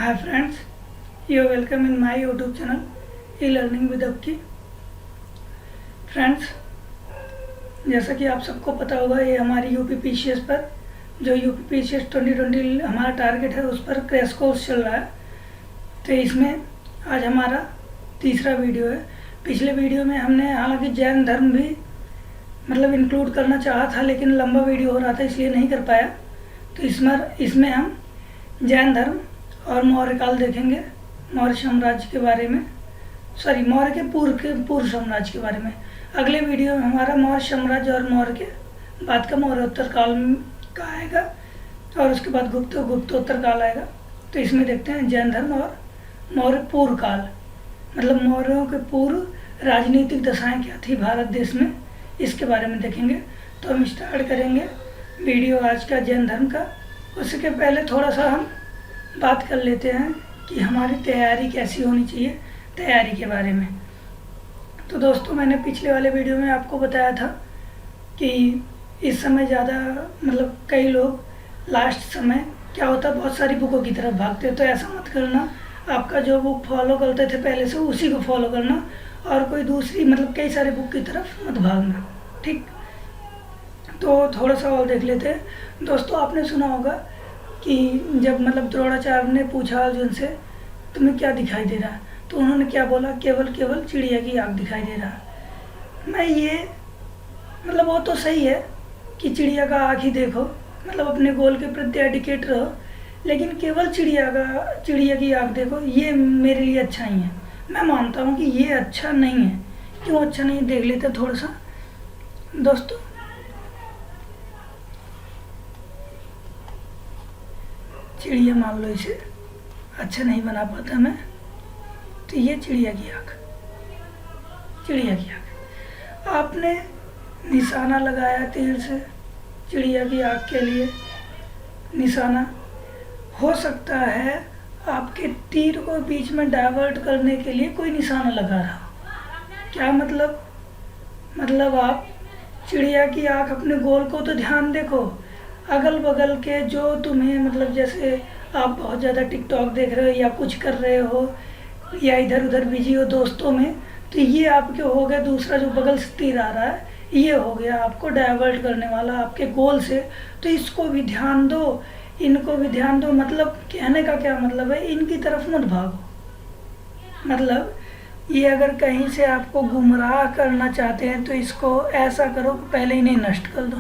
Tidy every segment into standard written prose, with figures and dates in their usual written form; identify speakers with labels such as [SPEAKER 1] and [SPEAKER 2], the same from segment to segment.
[SPEAKER 1] Hi friends, you are welcome in my YouTube channel e-learning with Akki. Friends, जैसा कि आप सबको पता होगा, ये हमारी यूपीपीसीएस पर जो यूपीपीसीएस 2020 हमारा टारगेट है उस पर क्रैश कोर्स चल रहा है। तो इसमें आज हमारा तीसरा वीडियो है। पिछले वीडियो में हमने हालांकि जैन धर्म भी इंक्लूड करना चाहा था, लेकिन लंबा वीडियो हो रहा था इसलिए नहीं कर पाया। तो इसमें हम जैन धर्म और मौर्य काल देखेंगे, मौर्य साम्राज्य के बारे में, मौर्य के पूर्व साम्राज्य के बारे में। अगले वीडियो में हमारा मौर्य साम्राज्य और मौर्य के बाद का मौर्योत्तर काल का आएगा और उसके बाद गुप्तोत्तर काल आएगा। तो इसमें देखते हैं जैन धर्म और मौर्य पूर्व काल, मौर्यों के पूर्व राजनीतिक दशाएं क्या थी भारत देश में, इसके बारे में देखेंगे। तो हम स्टार्ट करेंगे वीडियो आज का जैन धर्म का। उसके पहले थोड़ा सा हम बात कर लेते हैं कि हमारी तैयारी कैसी होनी चाहिए, तैयारी के बारे में। तो दोस्तों, मैंने पिछले वाले वीडियो में आपको बताया था कि इस समय ज़्यादा कई लोग लास्ट समय क्या होता है, बहुत सारी बुकों की तरफ भागते हैं। तो ऐसा मत करना, आपका जो बुक फॉलो करते थे पहले से उसी को फॉलो करना और कोई दूसरी कई सारे बुक की तरफ मत भागना, ठीक। तो थोड़ा सा और देख लेते हैं। दोस्तों, आपने सुना होगा कि जब द्रोणाचार्य ने पूछा अर्जुन से तुम्हें क्या दिखाई दे रहा है, तो उन्होंने क्या बोला, केवल चिड़िया की आँख दिखाई दे रहा है। मैं ये वो तो सही है कि चिड़िया का आँख ही देखो, अपने गोल के प्रति डेडिकेट रहो, लेकिन केवल चिड़िया की आँख देखो ये मेरे लिए अच्छा नहीं है। मैं मानता हूँ कि ये अच्छा नहीं है। क्यों अच्छा नहीं, देख लेते थोड़ा सा। दोस्तों, चिड़िया मान लो इसे अच्छा नहीं बना पाता मैं, तो ये चिड़िया की आँख, आपने निशाना लगाया तीर से चिड़िया की आँख के लिए। निशाना हो सकता है आपके तीर को बीच में डाइवर्ट करने के लिए कोई निशाना लगा रहा हो। क्या मतलब आप चिड़िया की आँख अपने गोल को तो ध्यान देखो, अगल बगल के जो तुम्हें जैसे आप बहुत ज़्यादा टिकटॉक देख रहे हो या कुछ कर रहे हो या इधर उधर बिजी हो दोस्तों में, तो ये आपके हो गया। दूसरा जो बगल से तीर आ रहा है ये हो गया आपको डाइवर्ट करने वाला आपके गोल से। तो इसको भी ध्यान दो, इनको भी ध्यान दो। कहने का क्या मतलब है, इनकी तरफ मत भागो। ये अगर कहीं से आपको गुमराह करना चाहते हैं तो इसको ऐसा करो, पहले इन्हें नष्ट कर दो,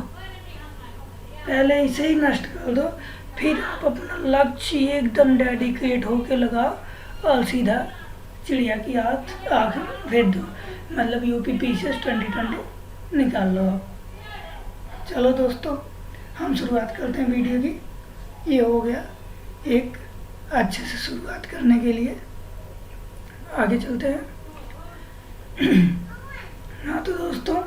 [SPEAKER 1] पहले इसे ही नष्ट कर दो, फिर आप अपना लक्ष्य एकदम डेडिकेट होके लगाओ और सीधा चिड़िया की आँख भेज दो। यूपीपीसीएस 2020 निकाल लो आप। चलो दोस्तों, हम शुरुआत करते हैं वीडियो की। ये हो गया एक अच्छे से शुरुआत करने के लिए, आगे चलते हैं। हाँ, तो दोस्तों,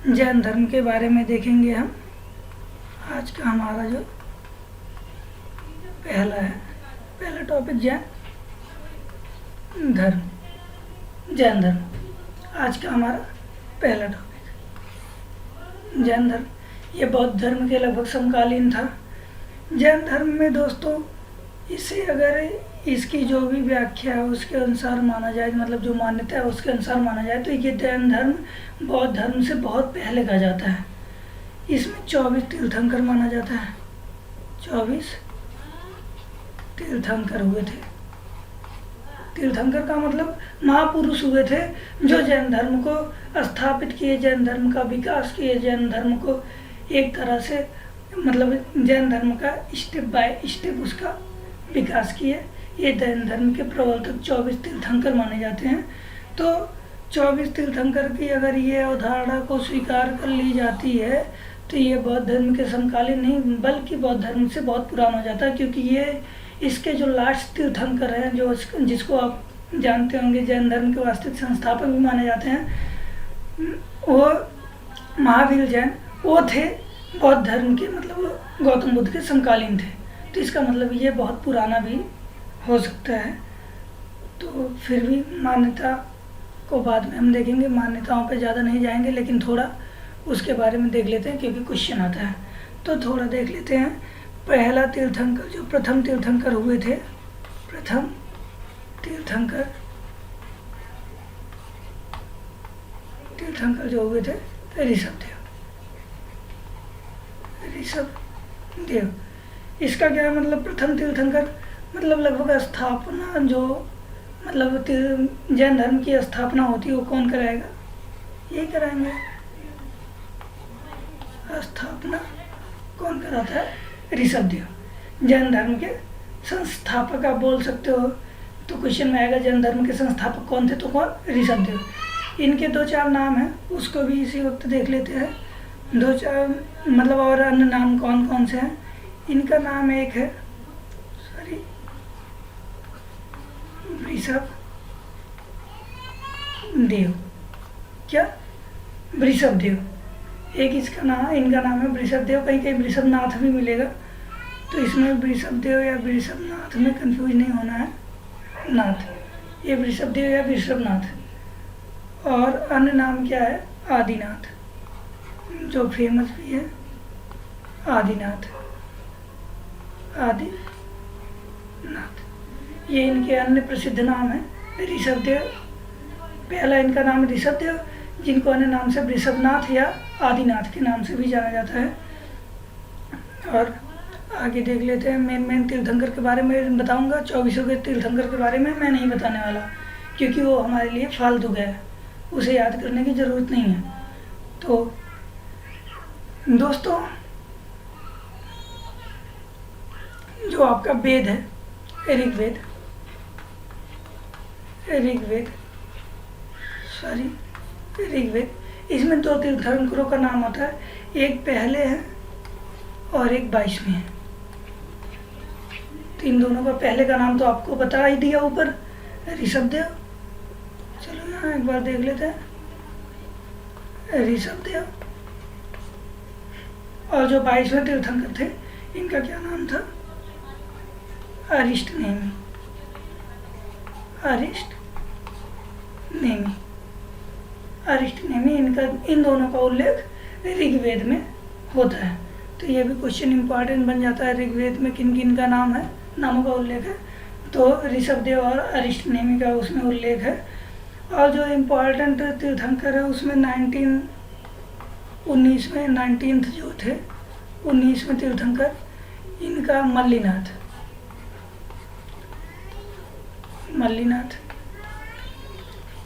[SPEAKER 1] जैन धर्म के बारे में देखेंगे हम। आज का हमारा जो पहला टॉपिक जैन धर्म। आज का हमारा पहला टॉपिक जैन धर्म। ये बौद्ध धर्म के लगभग समकालीन था। जैन धर्म में दोस्तों, इसे अगर इसकी जो भी व्याख्या है उसके अनुसार माना जाए, जो मान्यता है उसके अनुसार माना जाए, तो ये जैन धर्म बौद्ध धर्म से बहुत पहले का जाता है। इसमें 24 तीर्थंकर माना जाता है। 24 तीर्थंकर हुए थे। तीर्थंकर का महापुरुष हुए थे जो जैन धर्म को स्थापित किए, जैन धर्म का विकास किए, जैन धर्म को एक तरह से जैन धर्म का स्टेप बाय स्टेप उसका विकास किए। ये जैन धर्म के प्रवर्तक 24 तीर्थंकर माने जाते हैं। तो 24 तीर्थंकर की अगर ये अवधारणा को स्वीकार कर ली जाती है तो ये बौद्ध धर्म के समकालीन नहीं बल्कि बौद्ध धर्म से बहुत पुराना हो जाता है, क्योंकि ये इसके जो लास्ट तीर्थंकर हैं, जिसको आप जानते होंगे जैन धर्म के वास्तविक संस्थापक भी माने जाते हैं, वो महावीर जैन, वो थे बौद्ध धर्म के गौतम बुद्ध के समकालीन थे। तो इसका ये बहुत पुराना भी हो सकता है। तो फिर भी मान्यता को बाद में हम देखेंगे, मान्यताओं पे ज़्यादा नहीं जाएंगे, लेकिन थोड़ा उसके बारे में देख लेते हैं क्योंकि क्वेश्चन आता है। तो थोड़ा देख लेते हैं। पहला तीर्थंकर, जो प्रथम तीर्थंकर हुए थे प्रथम तीर्थंकर जो हुए थे ऋषभदेव। इसका क्या मतलब प्रथम तीर्थंकर मतलब लगभग स्थापना जो मतलब जैन धर्म की स्थापना होती है वो कौन कराएगा? यही कराएंगे। स्थापना कौन कराता है? ऋषभदेव। जैन धर्म के संस्थापक आप बोल सकते हो। तो क्वेश्चन में आएगा जैन धर्म के संस्थापक कौन थे, तो कौन? ऋषभदेव। इनके 2-4 नाम हैं, उसको भी इसी वक्त देख लेते हैं। 2-4 मतलब और अन्य नाम कौन कौन से हैं? इनका नाम एक है वृषभदेव। क्या? वृषभदेव। एक इनका नाम है वृषभदेव, कहीं कहीं वृषभनाथ भी मिलेगा, तो इसमें वृषभदेव या वृषभनाथ में कंफ्यूज नहीं होना है। नाथ, ये वृषभदेव या वृषभनाथ। और अन्य नाम क्या है? आदिनाथ, जो फेमस भी है आदिनाथ। ये इनके अन्य प्रसिद्ध नाम है। ऋषभदेव पहला इनका नाम ऋषभदेव, जिनको अन्य नाम से वृषभनाथ या आदिनाथ के नाम से भी जाना जाता है। और आगे देख लेते हैं। मेन तीर्थंकर के बारे में बताऊंगा। 24 के तीर्थंकर के बारे में मैं नहीं बताने वाला, क्योंकि वो हमारे लिए फालतू है, उसे याद करने की ज़रूरत नहीं है। तो दोस्तों, जो आपका वेद है ऋग्वेद, इसमें 2 तीर्थंकरों का नाम होता है। एक पहले है और एक 22वें है। तो इन दोनों का पहले का नाम तो आपको बता ही दिया ऊपर, ऋषभदेव। चलो यहाँ एक बार देख लेते हैं। ऋषभदेव। और जो 22वें तीर्थंकर थे, इनका क्या नाम था? अरिष्टनेमी। इनका इन दोनों का उल्लेख ऋग्वेद में होता है। तो ये भी क्वेश्चन इंपॉर्टेंट बन जाता है। ऋग्वेद में किन किन का नाम है, नामों का उल्लेख है, तो ऋषभदेव और अरिष्टनेमी का उसमें उल्लेख है। और जो इम्पोर्टेंट तीर्थंकर है उसमें 19th जो थे 19वें तीर्थंकर, इनका मल्लीनाथ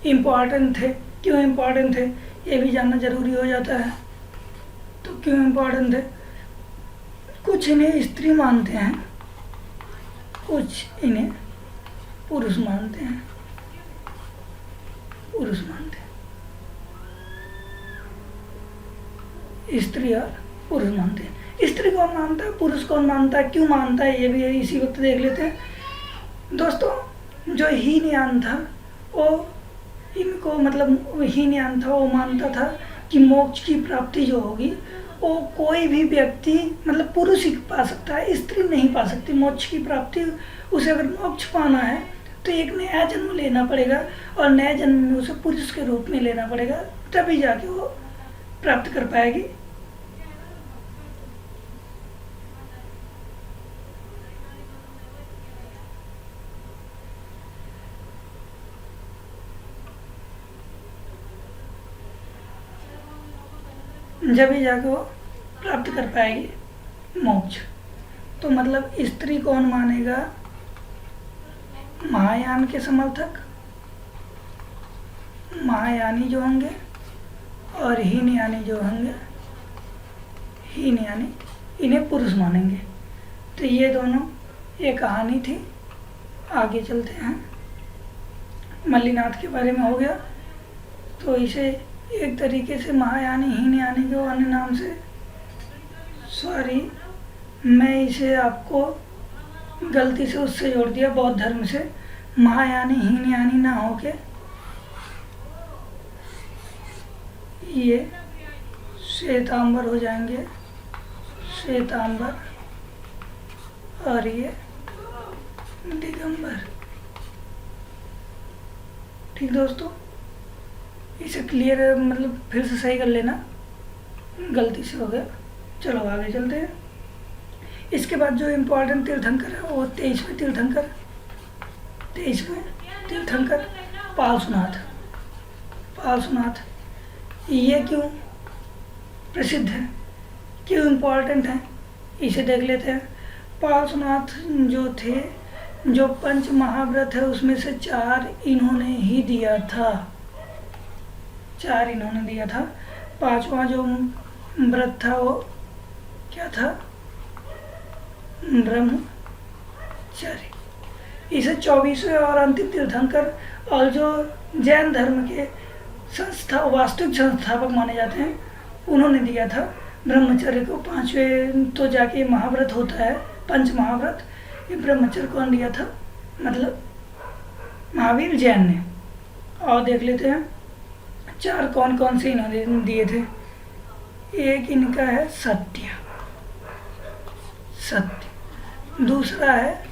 [SPEAKER 1] इम्पॉर्टेंट थे। क्यों इम्पॉर्टेंट थे ये भी जानना जरूरी हो जाता है। तो क्यों इम्पॉर्टेंट थे? कुछ इन्हें स्त्री मानते हैं, कुछ इन्हें पुरुष मानते हैं। स्त्री और पुरुष मानते हैं। स्त्री कौन मानता है, पुरुष कौन मानता है, क्यों मानता है, ये भी इसी वक्त देख लेते हैं। दोस्तों, जो हीनयान था वो मानता था कि मोक्ष की प्राप्ति जो होगी वो कोई भी व्यक्ति मतलब पुरुष ही पा सकता है, स्त्री नहीं पा सकती मोक्ष की प्राप्ति। उसे अगर मोक्ष पाना है तो एक नया जन्म लेना पड़ेगा, और नए जन्म में उसे पुरुष के रूप में लेना पड़ेगा, तभी जाके वो प्राप्त कर पाएगी। जब ही जाके वो प्राप्त कर पाएगी मोक्ष। तो मतलब स्त्री कौन मानेगा? महायान के समर्थक, महायानी जो होंगे, और हीनयानी जो होंगे, इन्हें पुरुष मानेंगे। तो ये दोनों ये कहानी थी। आगे चलते हैं। मल्लीनाथ के बारे में हो गया। तो इसे एक तरीके से महायानी हीनयानी को अन्य नाम से, मैं इसे आपको गलती से उससे जोड़ दिया, बौद्ध धर्म से। महायानी हीनयानी ना होके ये श्वेतांबर हो जाएंगे, श्वेतांबर, और ये दिगंबर। ठीक दोस्तों, इसे क्लियर मतलब फिर से सही कर लेना, गलती से हो गया। चलो आगे चलते हैं। इसके बाद जो इम्पोर्टेंट तीर्थंकर है वो 23वें तीर्थंकर 23वें तीर्थंकर पार्श्वनाथ। पार्श्वनाथ ये क्यों प्रसिद्ध है, क्यों इम्पोर्टेंट है, इसे देख लेते हैं। पार्श्वनाथ जो थे, जो पंच महाव्रत है उसमें से 4 इन्होंने ही दिया था, 4 इन्होंने दिया था। 5वां जो व्रत था वो क्या था, ब्रह्मचर्य। इसे 24वें और अंतिम तीर्थंकर और जो जैन धर्म के वास्तविक संस्थापक माने जाते हैं उन्होंने दिया था ब्रह्मचर्य को। 5वें तो जाके महाव्रत होता है, पंच महाव्रत, ये ब्रह्मचर्य कौन दिया था, मतलब महावीर जैन ने। और देख लेते हैं 4 कौन कौन से इन्होंने दिए थे। एक इनका है सत्य, दूसरा है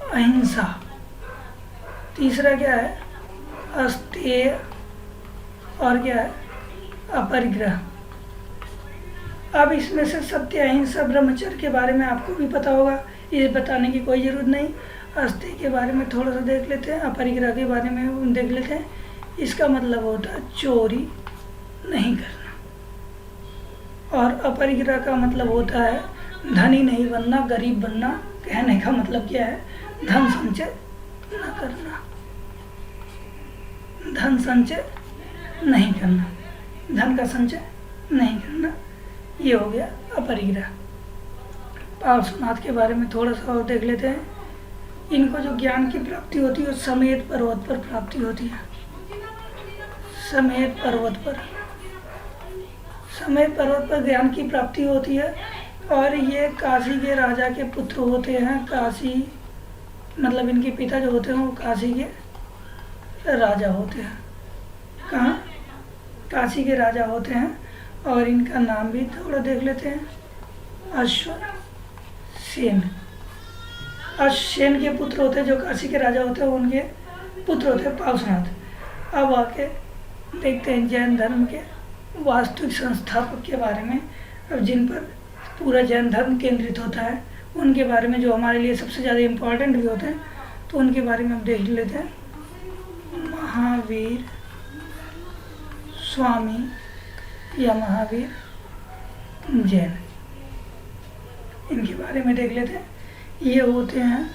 [SPEAKER 1] अहिंसा, तीसरा क्या है अस्तेय, और क्या है अपरिग्रह। अब इसमें से सत्य, अहिंसा, ब्रह्मचर्य के बारे में आपको भी पता होगा, ये बताने की कोई ज़रूरत नहीं। अस्तेय के बारे में थोड़ा सा देख लेते हैं, अपरिग्रह के बारे में देख लेते हैं। इसका मतलब होता है चोरी नहीं करना, और अपरिग्रह का मतलब होता है धनी नहीं बनना, गरीब बनना। कहने का मतलब क्या है, धन संचय न करना, धन संचय नहीं करना, धन का संचय नहीं करना, ये हो गया अपरिग्रह। पार्श्वनाथ के बारे में थोड़ा सा और देख लेते हैं। इनको जो ज्ञान की प्राप्ति होती है वो समेत पर्वत पर प्राप्ति होती है, समेत पर्वत पर, समेत पर्वत पर ज्ञान की प्राप्ति होती है। और ये काशी के राजा के पुत्र होते हैं। काशी मतलब इनके पिता जो होते हैं वो काशी के राजा होते हैं। कहाँ, काशी के राजा होते हैं। और इनका नाम भी थोड़ा देख लेते हैं, अश्वसेन। अश्वसेन के पुत्र होते हैं, जो काशी के राजा होते हैं उनके पुत्र होते हैं पार्श्वनाथ। अब आके देखते हैं जैन धर्म के वास्तविक संस्थापक के बारे में, अब जिन पर पूरा जैन धर्म केंद्रित होता है उनके बारे में, जो हमारे लिए सबसे ज़्यादा इम्पोर्टेंट भी होते हैं, तो उनके बारे में हम देख लेते हैं। महावीर स्वामी या महावीर जैन, इनके बारे में देख लेते हैं। ये होते हैं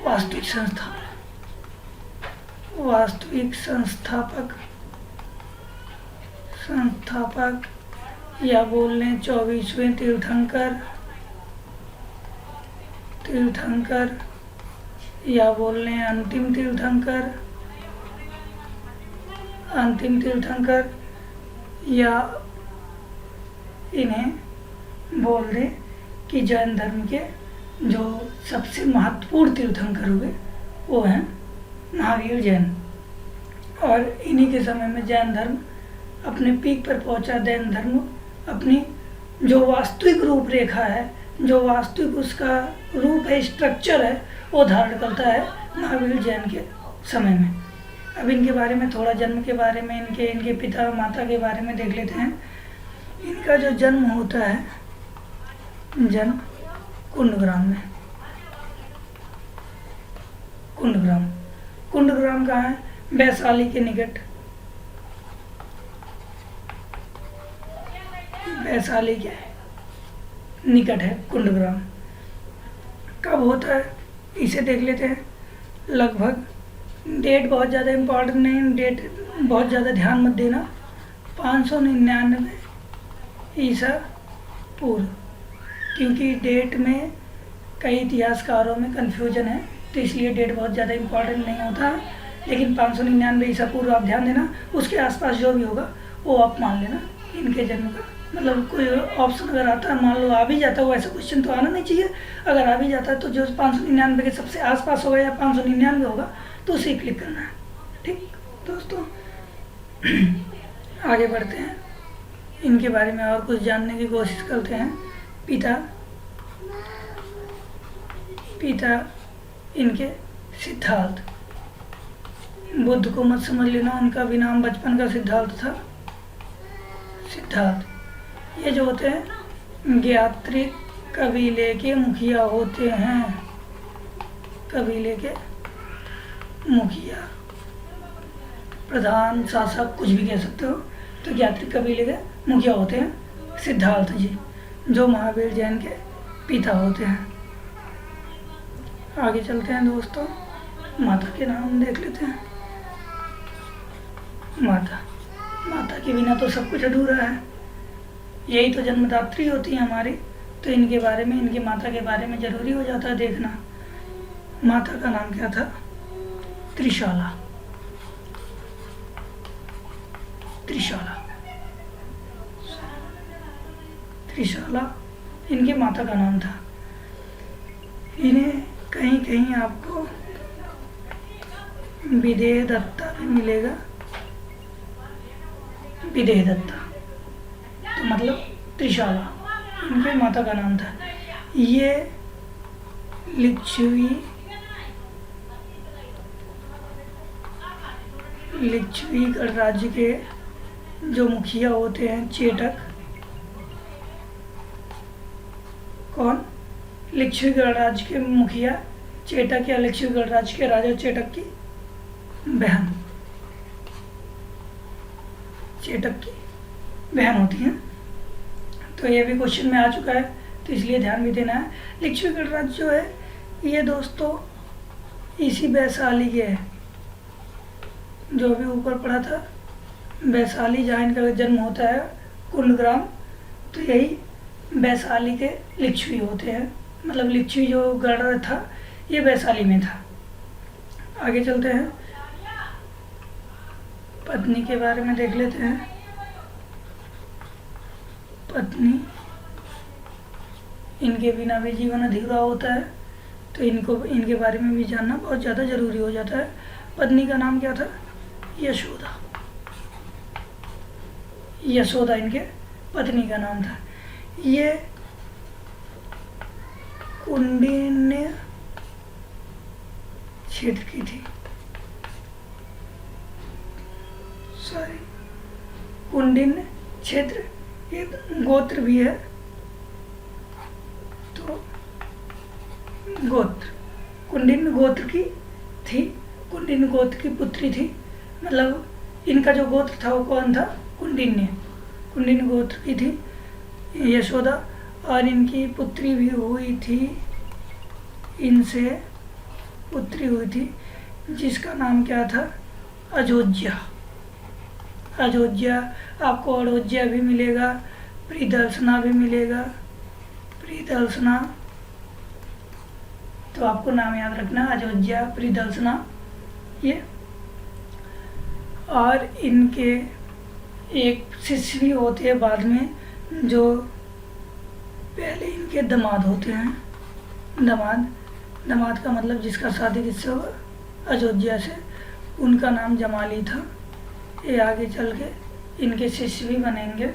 [SPEAKER 1] वास्तविक संस्थापक, वास्तविक संस्थापक या बोल लें 24वें तीर्थंकर या बोल लें अंतिम तीर्थंकर या इन्हें बोल दें कि जैन धर्म के जो सबसे महत्वपूर्ण तीर्थंकर हुए वो हैं महावीर जैन। और इन्हीं के समय में जैन धर्म अपने पीक पर पहुंचा। जैन धर्म अपनी जो वास्तविक रूपरेखा है, जो वास्तविक उसका रूप है, स्ट्रक्चर है, वो धारण करता है महावीर जैन के समय में। अब इनके बारे में थोड़ा, जन्म के बारे में, इनके पिता माता के बारे में देख लेते हैं। इनका जो जन्म होता है, जन्म कुंडग्राम में। कुंडग्राम कहाँ है, वैशाली के निकट, वैशाली के निकट है कुंडग्राम। कब होता है इसे देख लेते हैं। लगभग, डेट बहुत ज़्यादा इम्पोर्टेंट नहीं, डेट बहुत ज़्यादा ध्यान मत देना। 599 ईसा पूर्व, क्योंकि डेट में कई इतिहासकारों में कन्फ्यूजन है, तो इसलिए डेट बहुत ज़्यादा इम्पोर्टेंट नहीं होता है। लेकिन 599 ईसा पूर्व आप ध्यान देना, उसके आसपास जो भी होगा वो आप मान लेना इनके जन्म का। मतलब कोई ऑप्शन अगर आता है, मान लो आ भी जाता है, वैसा क्वेश्चन तो आना नहीं चाहिए। अगर आ भी जाता है तो जो 599 के सबसे आसपास होगा या 599 होगा तो उसे क्लिक करना है। ठीक दोस्तों, आगे बढ़ते हैं, इनके बारे में और कुछ जानने की कोशिश करते हैं। पिता इनके सिद्धार्थ। बुद्ध को मत समझ लेना, उनका भी नाम बचपन का सिद्धार्थ था। सिद्धार्थ ये जो होते हैं ज्ञात्रिक कबीले के मुखिया होते हैं। कबीले के मुखिया, प्रधान, शासक, कुछ भी कह सकते हो। तो ज्ञात्री कबीले के मुखिया होते हैं सिद्धार्थ जी, जो महावीर जैन के पिता होते हैं। आगे चलते हैं दोस्तों, माता के नाम देख लेते हैं। माता के बिना तो सब कुछ अधूरा है। यही तो जन्मदात्री होती है हमारी, तो इनके बारे में, इनकी माता के बारे में जरूरी हो जाता है देखना। माता का नाम क्या था? त्रिशाला। त्रिशाला इनके माता का नाम था। इन्हें कहीं कहीं आपको विदेह दत्ता भी मिलेगा। विदेह दत्ता तो मतलब त्रिशाला इनके माता का नाम था। ये लिच्छवी गणराज्य के जो मुखिया होते हैं चेटक। कौन? लिच्छवी गणराज्य के मुखिया चेटक या लिच्छवी गणराज्य के राजा चेटक की बहन, चेटक की बहन होती हैं। तो ये भी क्वेश्चन में आ चुका है, तो इसलिए ध्यान भी देना है। लिच्छवी गणराज्य जो है ये दोस्तों इसी वैशाली के है, जो अभी ऊपर पढ़ा था वैशाली, जहाँ इनका जन्म होता है कुंडग्राम। तो यही वैशाली के लिच्छवी होते हैं, मतलब लिच्छवी जो गणराज्य था ये वैशाली में था। आगे चलते हैं, पत्नी के बारे में देख लेते हैं। पत्नी, इनके बिना भी जीवन अधूरा होता है, तो इनके बारे में भी जानना बहुत ज़्यादा ज़रूरी हो जाता है। पत्नी का नाम क्या था? यशोदा। यशोदा इनके पत्नी का नाम था। ये कुंडिन्य क्षेत्र की थी, कुंडिन्य क्षेत्र एक गोत्र भी है। तो गोत्र, कुंडिन्य गोत्र की थी, कुंडिन्य गोत्र की पुत्री थी। मतलब इनका जो गोत्र था वो कौन था? कुंडिन्य गोत्र की थी यशोदा। और इनकी पुत्री भी हुई थी, इनसे पुत्री हुई थी जिसका नाम क्या था? अयोध्या। आपको अयोध्या भी मिलेगा, प्रियदर्शना भी मिलेगा। प्रियदर्शना, तो आपको नाम याद रखना, अयोध्या, प्रियदर्शना ये। और इनके एक शिष्य भी होते हैं बाद में, जो पहले इनके दामाद होते हैं। दामाद का मतलब जिसका शादी किससे हुआ? अयोध्या से। उनका नाम जमाली था। ये आगे चल के इनके शिष्य भी बनेंगे,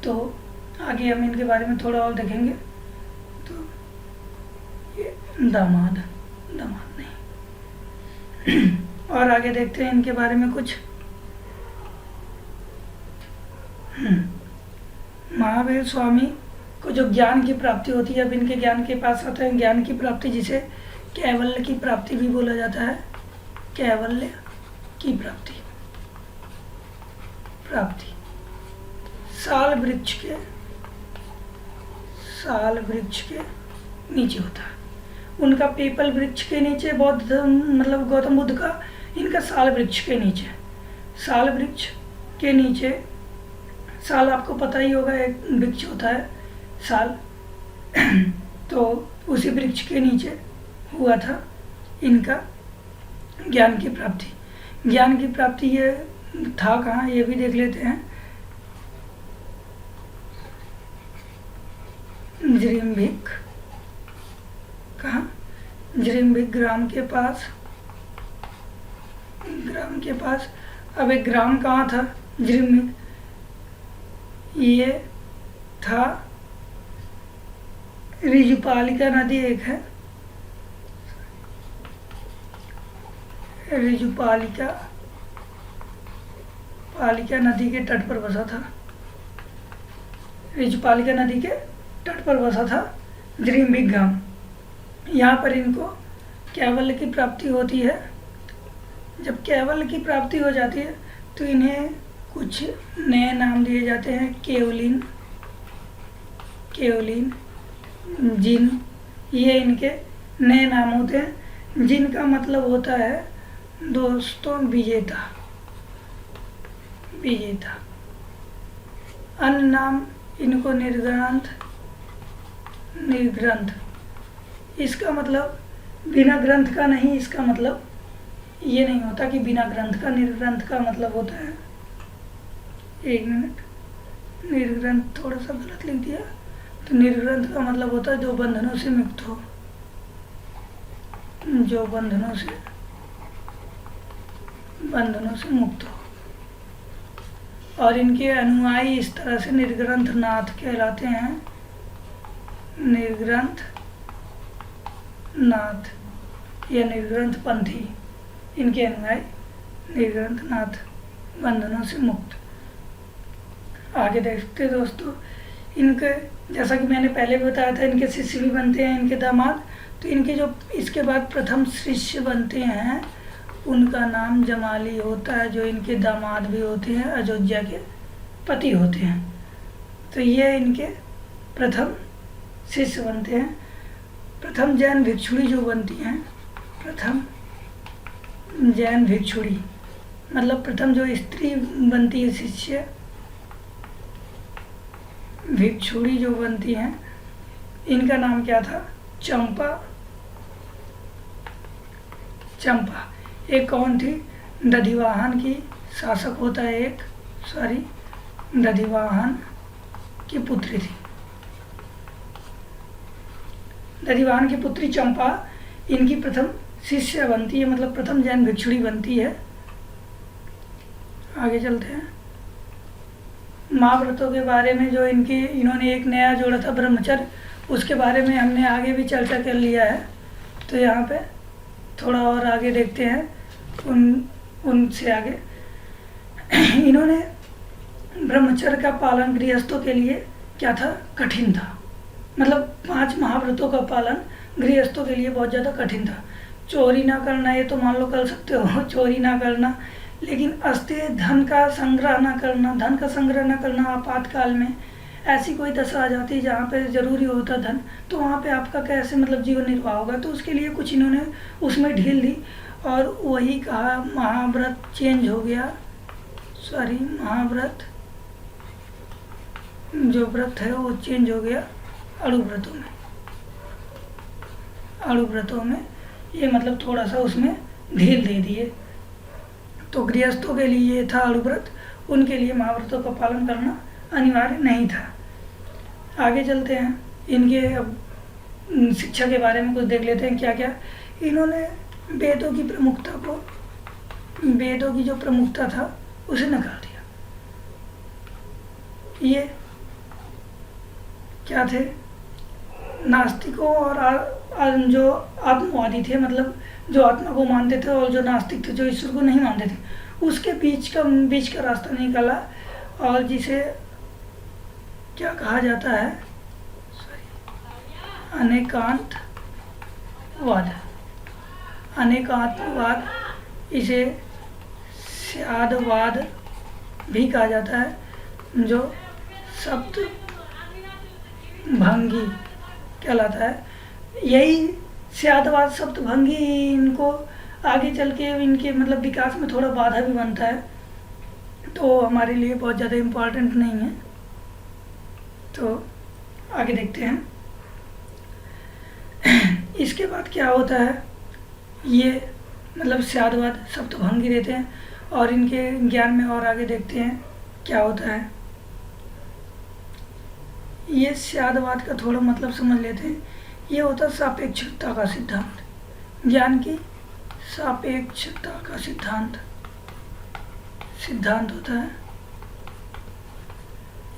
[SPEAKER 1] तो आगे हम इनके बारे में थोड़ा और देखेंगे। तो ये दामाद नहीं। और आगे देखते हैं इनके बारे में कुछ। महावीर स्वामी को जो ज्ञान की प्राप्ति होती है, अब इनके ज्ञान के पास आते हैं। ज्ञान की प्राप्ति जिसे कैवल्य की प्राप्ति भी बोला जाता है। कैवल्य की प्राप्ति साल वृक्ष के नीचे होता है। उनका पीपल वृक्ष के नीचे, बौद्ध मतलब गौतम बुद्ध का, इनका साल वृक्ष के नीचे। साल वृक्ष के नीचे, साल आपको पता ही होगा एक वृक्ष होता है साल, तो उसी वृक्ष के नीचे हुआ था इनका ज्ञान की प्राप्ति। ज्ञान की प्राप्ति ये था कहाँ, ये भी देख लेते हैं। जरीम्बिक, कहाँ? जरीम्बिक ग्राम के पास। अब एक ग्राम कहाँ था? जरीम्बिक, ये था ऋजुपालिका नदी एक है, ऋजुपालिका नदी के तट पर बसा था। ऋजुपालिका नदी के तट पर बसा था जरीम्बिक ग्राम। यहाँ पर इनको कैवल्य की प्राप्ति होती है, जब कैवल्य की प्राप्ति हो जाती है तो इन्हें कुछ नए नाम दिए जाते हैं। केवलिन, केवलिन, जिन, ये इनके नए नाम होते हैं। जिनका मतलब होता है दोस्तों विजेता, विजेता। अन्य नाम इनको निर्ग्रंथ, निर्ग्रंथ। इसका मतलब बिना ग्रंथ का नहीं, इसका मतलब ये नहीं होता कि बिना ग्रंथ का। निर्ग्रंथ का मतलब होता है, एक मिनट, निर्ग्रंथ थोड़ा सा गलत लिख दिया। तो निर्ग्रंथ का मतलब होता है जो बंधनों से मुक्त हो, जो बंधनों से मुक्त हो। और इनके अनुयायी इस तरह से निर्ग्रंथ नाथ कहलाते हैं। निर्ग्रंथ नाथ या निर्ग्रंथ पंथी, इनके अनुयायी निर्ग्रंथ नाथ, बंधनों से मुक्त। आगे देखते हैं दोस्तों, इनके जैसा कि मैंने पहले बताया था, इनके शिष्य भी बनते हैं, इनके दामाद। तो इनके जो इसके बाद प्रथम शिष्य बनते हैं उनका नाम जमाली होता है, जो इनके दामाद भी होते हैं, अयोध्या के पति होते हैं। तो ये इनके प्रथम शिष्य बनते हैं। प्रथम जैन भिक्षुणी जो बनती हैं, प्रथम जैन भिक्षुणी मतलब प्रथम जो स्त्री बनती है शिष्य, भिक्षुणी जो बनती हैं, इनका नाम क्या था? चंपा। चंपा एक कौन थी? दधिवाहन की शासक होता है एक, दधिवाहन की पुत्री थी। दधिवाहन की पुत्री चंपा इनकी प्रथम शिष्य बनती है, मतलब प्रथम जैन भिक्षुणी बनती है। आगे चलते हैं। महाव्रतों के बारे में जो इन्होंने एक नया जोड़ा था ब्रह्मचर्य, उसके बारे में हमने आगे भी चर्चा कर लिया है। तो यहाँ पे थोड़ा और आगे देखते हैं उनसे आगे। इन्होंने ब्रह्मचर्य का पालन गृहस्थों के लिए क्या था? कठिन था। मतलब 5 महाव्रतों का पालन गृहस्थों के लिए बहुत ज़्यादा कठिन था। चोरी ना करना, ये तो मान लो कर सकते हो, चोरी ना करना, लेकिन अस्थिर धन का संग्रह ना करना आपातकाल में ऐसी कोई दशा आ जाती है जहाँ पे ज़रूरी होता धन, तो वहाँ पे आपका कैसे मतलब जीवन निर्वाह होगा। तो उसके लिए कुछ इन्होंने उसमें ढील दी और वही कहा महाव्रत चेंज हो गया, महाव्रत जो व्रत है वो चेंज हो गया अणुव्रतों में। अणुव्रतों में ये मतलब थोड़ा सा उसमें ढील दे दिए। तो गृहस्थों के लिए ये था अणुव्रत, उनके लिए महाव्रतों का पालन करना अनिवार्य नहीं था। आगे चलते हैं, इनके अब शिक्षा के बारे में कुछ देख लेते हैं क्या क्या। इन्होंने वेदों की प्रमुखता को, वेदों की जो प्रमुखता था उसे नकार दिया। ये क्या थे? नास्तिकों और जो आत्मवादी थे, मतलब जो आत्मा को मानते थे, और जो नास्तिक थे जो ईश्वर को नहीं मानते थे, उसके बीच का रास्ता निकाला। और जिसे क्या कहा जाता है? अनेकांतवाद। अनेकांतवाद, इसे स्यादवाद भी कहा जाता है, जो सप्तभंगी कहलाता है। यही स्यादवाद सप्तभंगी इनको आगे चल के इनके मतलब विकास में थोड़ा बाधा भी बनता है, तो हमारे लिए बहुत ज़्यादा इम्पोर्टेंट नहीं है। तो आगे देखते हैं। इसके बाद क्या होता है? ये मतलब स्यादवाद सप्तभंगी रहते हैं, और इनके ज्ञान में और आगे देखते हैं क्या होता है। ये स्यादवाद का थोड़ा मतलब समझ लेते हैं। ये होता है सापेक्षता का सिद्धांत, ज्ञान की सापेक्षता का सिद्धांत होता है।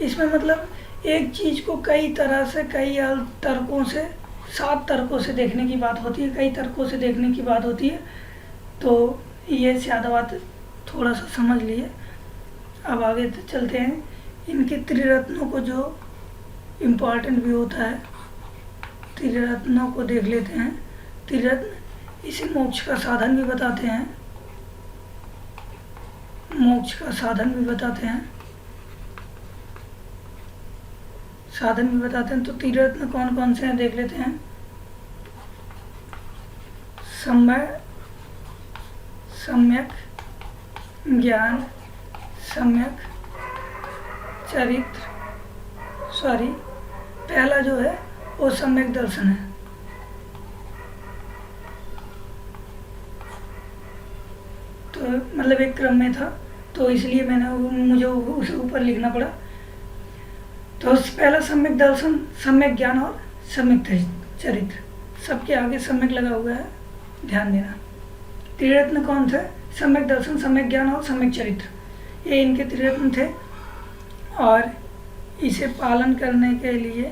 [SPEAKER 1] इसमें मतलब एक चीज़ को कई तरह से, कई तर्कों से, 7 तर्कों से देखने की बात होती है, कई तर्कों से देखने की बात होती है। तो ये स्यादवाद थोड़ा सा समझ लिए। अब आगे चलते हैं। इनके त्रिरत्नों को जो इम्पोर्टेंट भी होता है, त्रिरत्नों को देख लेते हैं। त्रिरत्न इसे मोक्ष का साधन भी बताते हैं, मोक्ष का साधन भी बताते हैं, साधन भी बताते हैं। तो त्रिरत्न कौन कौन से हैं देख लेते हैं। सम्यक ज्ञान, सम्यक चरित्र, पहला जो है वो सम्यक दर्शन है। तो मतलब एक क्रम में था, तो इसलिए मुझे उसे ऊपर लिखना पड़ा। तो पहला सम्यक दर्शन, सम्यक ज्ञान और सम्यक चरित्र, सबके आगे सम्यक लगा हुआ है, ध्यान देना। त्रिरत्न कौन थे? सम्यक दर्शन, सम्यक ज्ञान और सम्यक चरित्र, ये इनके त्रिरत्न थे। और इसे पालन करने के लिए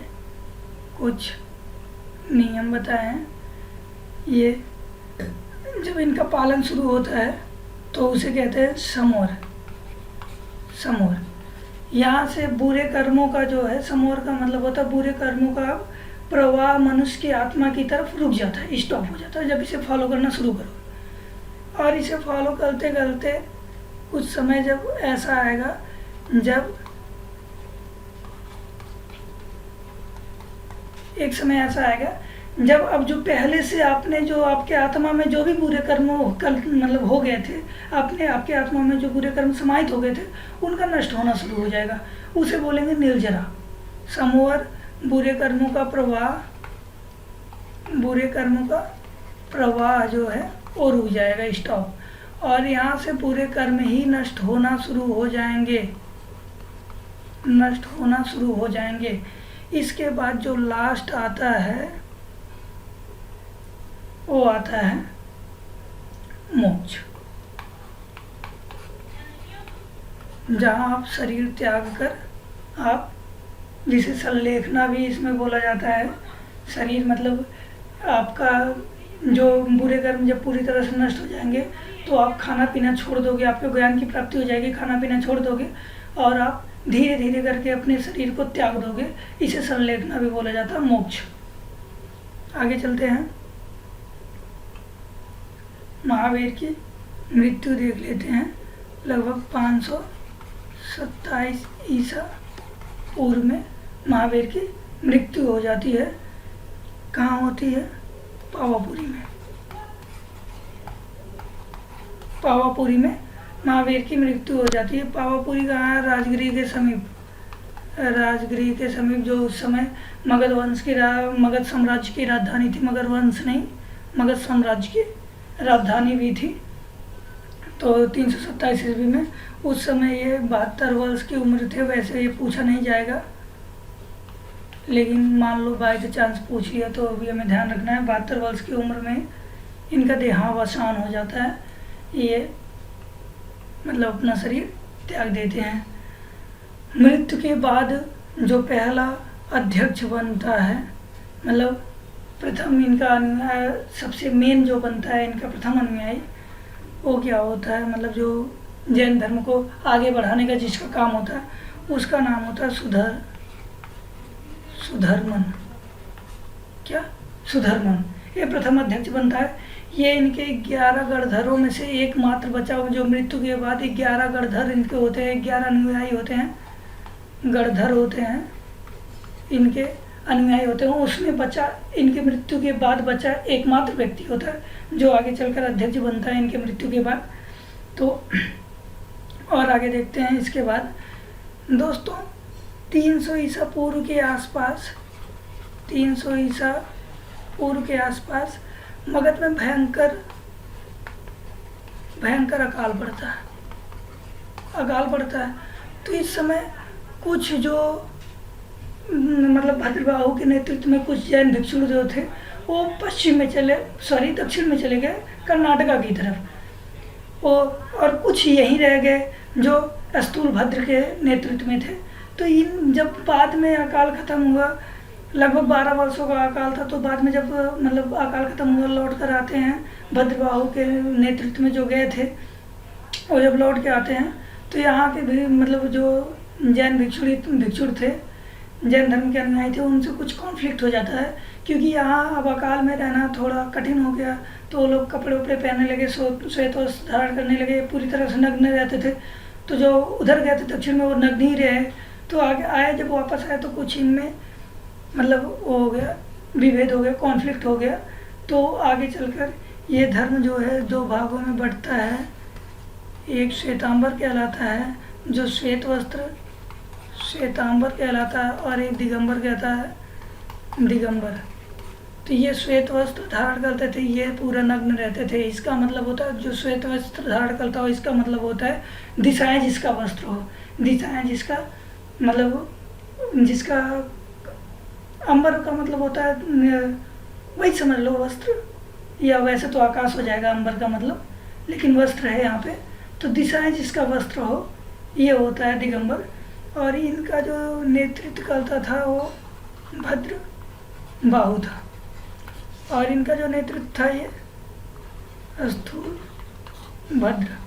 [SPEAKER 1] कुछ नियम बताए हैं। ये जब इनका पालन शुरू होता है तो उसे कहते हैं समोर। यहाँ से बुरे कर्मों का जो है, समोर का मतलब होता है बुरे कर्मों का प्रवाह मनुष्य की आत्मा की तरफ रुक जाता है, स्टॉप हो जाता है जब इसे फॉलो करना शुरू करो। और इसे फॉलो करते करते कुछ समय जब ऐसा आएगा, एक समय ऐसा आएगा जब अब जो पहले से आपने जो आपके आत्मा में जो भी बुरे कर्म मतलब हो गए थे, आपके आत्मा में जो बुरे कर्म समाहित हो गए थे, उनका नष्ट होना शुरू हो जाएगा। उसे बोलेंगे निर्जरा। समोर बुरे कर्मों का प्रवाह जो है वो रुक जाएगा, स्टॉप। और यहाँ से बुरे कर्म ही नष्ट होना शुरू हो जाएंगे। इसके बाद जो लास्ट आता है वो आता है मोक्ष, जहाँ आप शरीर त्याग कर आप, जिसे संलेखना भी इसमें बोला जाता है। शरीर मतलब आपका जो बुरे कर्म जब पूरी तरह से नष्ट हो जाएंगे तो आप खाना पीना छोड़ दोगे, आपको ज्ञान की प्राप्ति हो जाएगी, खाना पीना छोड़ दोगे और आप धीरे धीरे करके अपने शरीर को त्याग दोगे। इसे संलेखना भी बोला जाता है, मोक्ष। आगे चलते हैं, महावीर की मृत्यु देख लेते हैं। लगभग 527 ईसा पूर्व में महावीर की मृत्यु हो जाती है। कहाँ होती है? पावापुरी में महावीर की मृत्यु हो जाती है। पावापुरी कहाँ है? राजगिरी के समीप, जो उस समय मगध साम्राज्य की राजधानी थी। मगध वंश नहीं, मगध साम्राज्य की राजधानी भी थी। तो 327 ईस्वी में, उस समय ये 72 वर्ष की उम्र थे। वैसे ये पूछा नहीं जाएगा, लेकिन मान लो बाय द चांस पूछ लिया तो अभी हमें ध्यान रखना है। 72 वर्ष की उम्र में इनका देहावसान हो जाता है। ये मतलब अपना शरीर त्याग देते हैं। मृत्यु के बाद जो पहला अध्यक्ष बनता है, मतलब प्रथम इनका अनुयायी, सबसे मेन जो बनता है इनका प्रथम अनुयायी, वो क्या होता है? मतलब जो जैन धर्म को आगे बढ़ाने का जिसका काम होता है, उसका नाम होता है सुधर्मन। क्या? सुधर्मन। ये प्रथम अध्यक्ष बनता है। ये इनके 11 गणधरों में से एकमात्र बचा हुआ, जो मृत्यु के बाद 11 गणधर इनके होते हैं, 11 अनुयायी होते हैं, गणधर होते हैं, इनके अनुयायी होते हैं। उसमें बचा, इनके मृत्यु के बाद बचा एकमात्र व्यक्ति होता है जो आगे चलकर अध्यक्ष बनता है इनके मृत्यु के बाद। तो और आगे देखते हैं। इसके बाद दोस्तों 300 ईसा पूर्व के आसपास, 300 ईसा पूर्व के आसपास मगध में भयंकर अकाल पड़ता है। तो इस समय कुछ जो मतलब भद्रबाहु के नेतृत्व में कुछ जैन भिक्षु जो थे, वो दक्षिण में चले गए, कर्नाटका की तरफ। और कुछ यहीं रह गए जो स्थूलभद्र के नेतृत्व में थे। तो इन जब बाद में अकाल खत्म हुआ, लगभग 12 वर्षों का अकाल था, तो बाद में जब मतलब अकाल खत्म हुआ, लौट कर आते हैं, भद्रबाहु के नेतृत्व में जो गए थे, और जब लौट के आते हैं तो यहाँ के भी मतलब जो जैन भिक्षु थे, जैन धर्म के अनुयायी थे, उनसे कुछ कॉन्फ्लिक्ट हो जाता है क्योंकि यहाँ अब अकाल में रहना थोड़ा कठिन हो गया, तो वो लोग कपड़े उपड़े पहनने लगे, श्वेत वस्त्र धारण करने लगे, पूरी तरह से नग्न रहते थे। तो जो उधर गए थे दक्षिण में वो नग्न ही रहे। तो आगे आए, जब वापस आए तो कुछ इनमें मतलब वो हो गया, विभेद हो गया, कॉन्फ्लिक्ट हो गया। तो आगे चलकर ये धर्म जो है दो भागों में बढ़ता है। एक श्वेतांबर कहलाता है, जो श्वेत वस्त्र श्वेतांबर कहलाता है, और एक दिगंबर कहता है दिगंबर। तो ये श्वेत वस्त्र धारण करते थे, ये पूरा नग्न रहते थे। इसका मतलब होता है जो श्वेत वस्त्र धारण करता हो, इसका मतलब होता है दिशाएं जिसका वस्त्र हो। दिशाएं जिसका मतलब, जिसका अंबर का मतलब होता है वही समझ लो वस्त्र, या वैसे तो आकाश हो जाएगा अंबर का मतलब, लेकिन वस्त्र है यहाँ पे। तो दिशाएं जिसका वस्त्र हो ये होता है दिगंबर। और इनका जो नेतृत्व करता था वो भद्र बाहु था, और इनका जो नेतृत्व था ये स्थूल भद्र था।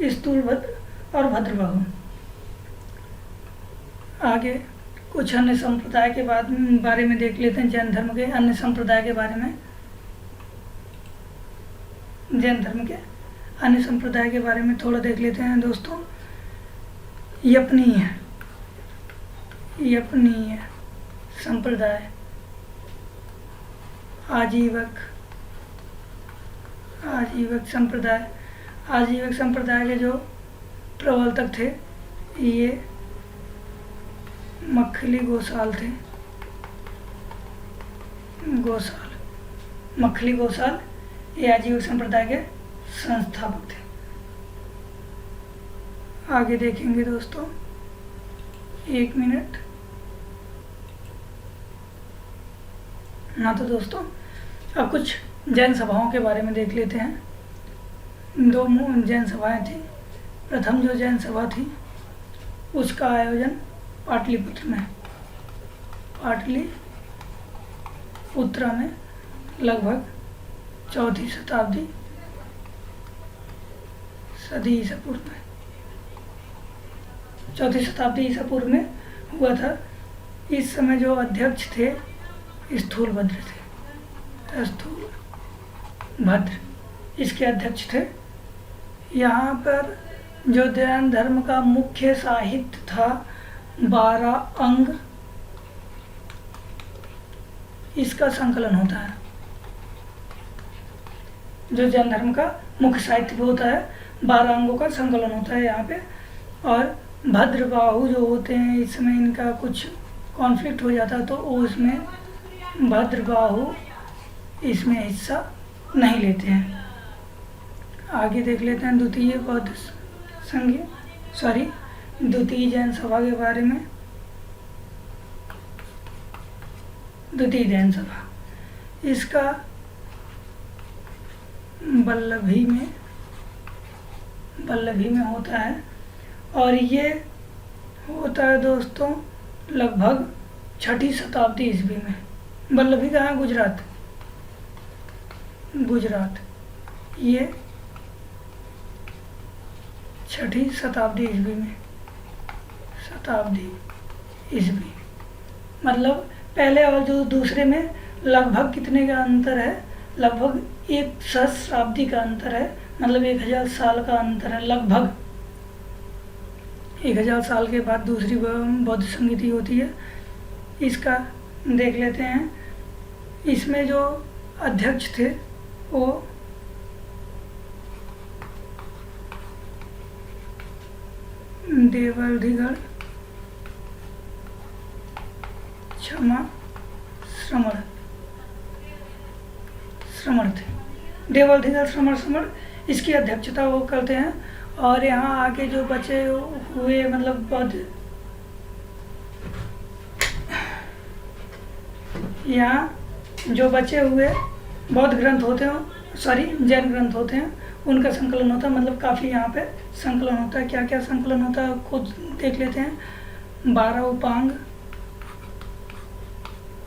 [SPEAKER 1] स्थूल भद्र और भद्रबाहु। आगे कुछ अन्य संप्रदाय के बारे में देख लेते हैं। जैन धर्म के अन्य संप्रदाय के बारे में, जैन धर्म के अन्य संप्रदाय के बारे में थोड़ा देख लेते हैं दोस्तों। यपनीय संप्रदाय, आजीवक संप्रदाय के जो प्रवर्तक थे ये मक्खली गोसाल थे। मक्खली गोसाल ये आजीवक संप्रदाय के संस्थापक थे। आगे देखेंगे दोस्तों, 1 मिनट ना। तो दोस्तों अब कुछ जैन सभाओं के बारे में देख लेते हैं। 2 जैन सभाएं थी। प्रथम जो जैन सभा थी उसका आयोजन पाटलिपुत्र में लगभग 4वीं शताब्दी सदी ईसा पूर्व में 4वीं शताब्दी ईसा पूर्व में हुआ था। इस समय जो अध्यक्ष थे स्थूलभद्र थे। स्थूलभद्र इसके अध्यक्ष थे। यहाँ पर जो जैन धर्म का मुख्य साहित्य था 12 अंग, इसका संकलन होता है। जो जैन धर्म का मुख्य साहित्य होता है 12 अंगों का संकलन होता है यहाँ पे। और भद्रबाहु जो होते हैं, इसमें इनका कुछ कॉन्फ्लिक्ट हो जाता है, तो वो इसमें भद्रबाहु इसमें हिस्सा नहीं लेते हैं। आगे देख लेते हैं द्वितीय जैन सभा के बारे में। द्वितीय जैन सभा इसका वल्लभी में होता है, और ये होता है दोस्तों लगभग 6वीं शताब्दी ईस्वी में। वल्लभी कहाँ है? गुजरात। ये 6वीं शताब्दी ईस्वी मतलब पहले और जो दूसरे में लगभग कितने का अंतर है? लगभग 1 सहस्राब्दी का अंतर है, मतलब 1000 साल का अंतर है। लगभग 1000 साल के बाद दूसरी बौद्ध संगीति होती है। इसका देख लेते हैं। इसमें जो अध्यक्ष थे वो देवलधिगढ़ श्रमण थे। देवलधिगढ़ श्रमण इसकी अध्यक्षता वो करते हैं। और यहाँ आगे जो बचे हुए मतलब बौद्ध, यहाँ जो बचे हुए बौद्ध ग्रंथ होते हैं, जैन ग्रंथ होते हैं, उनका संकलन होता है। मतलब काफ़ी यहाँ पे संकलन होता है। क्या क्या संकलन होता है खुद देख लेते हैं। 12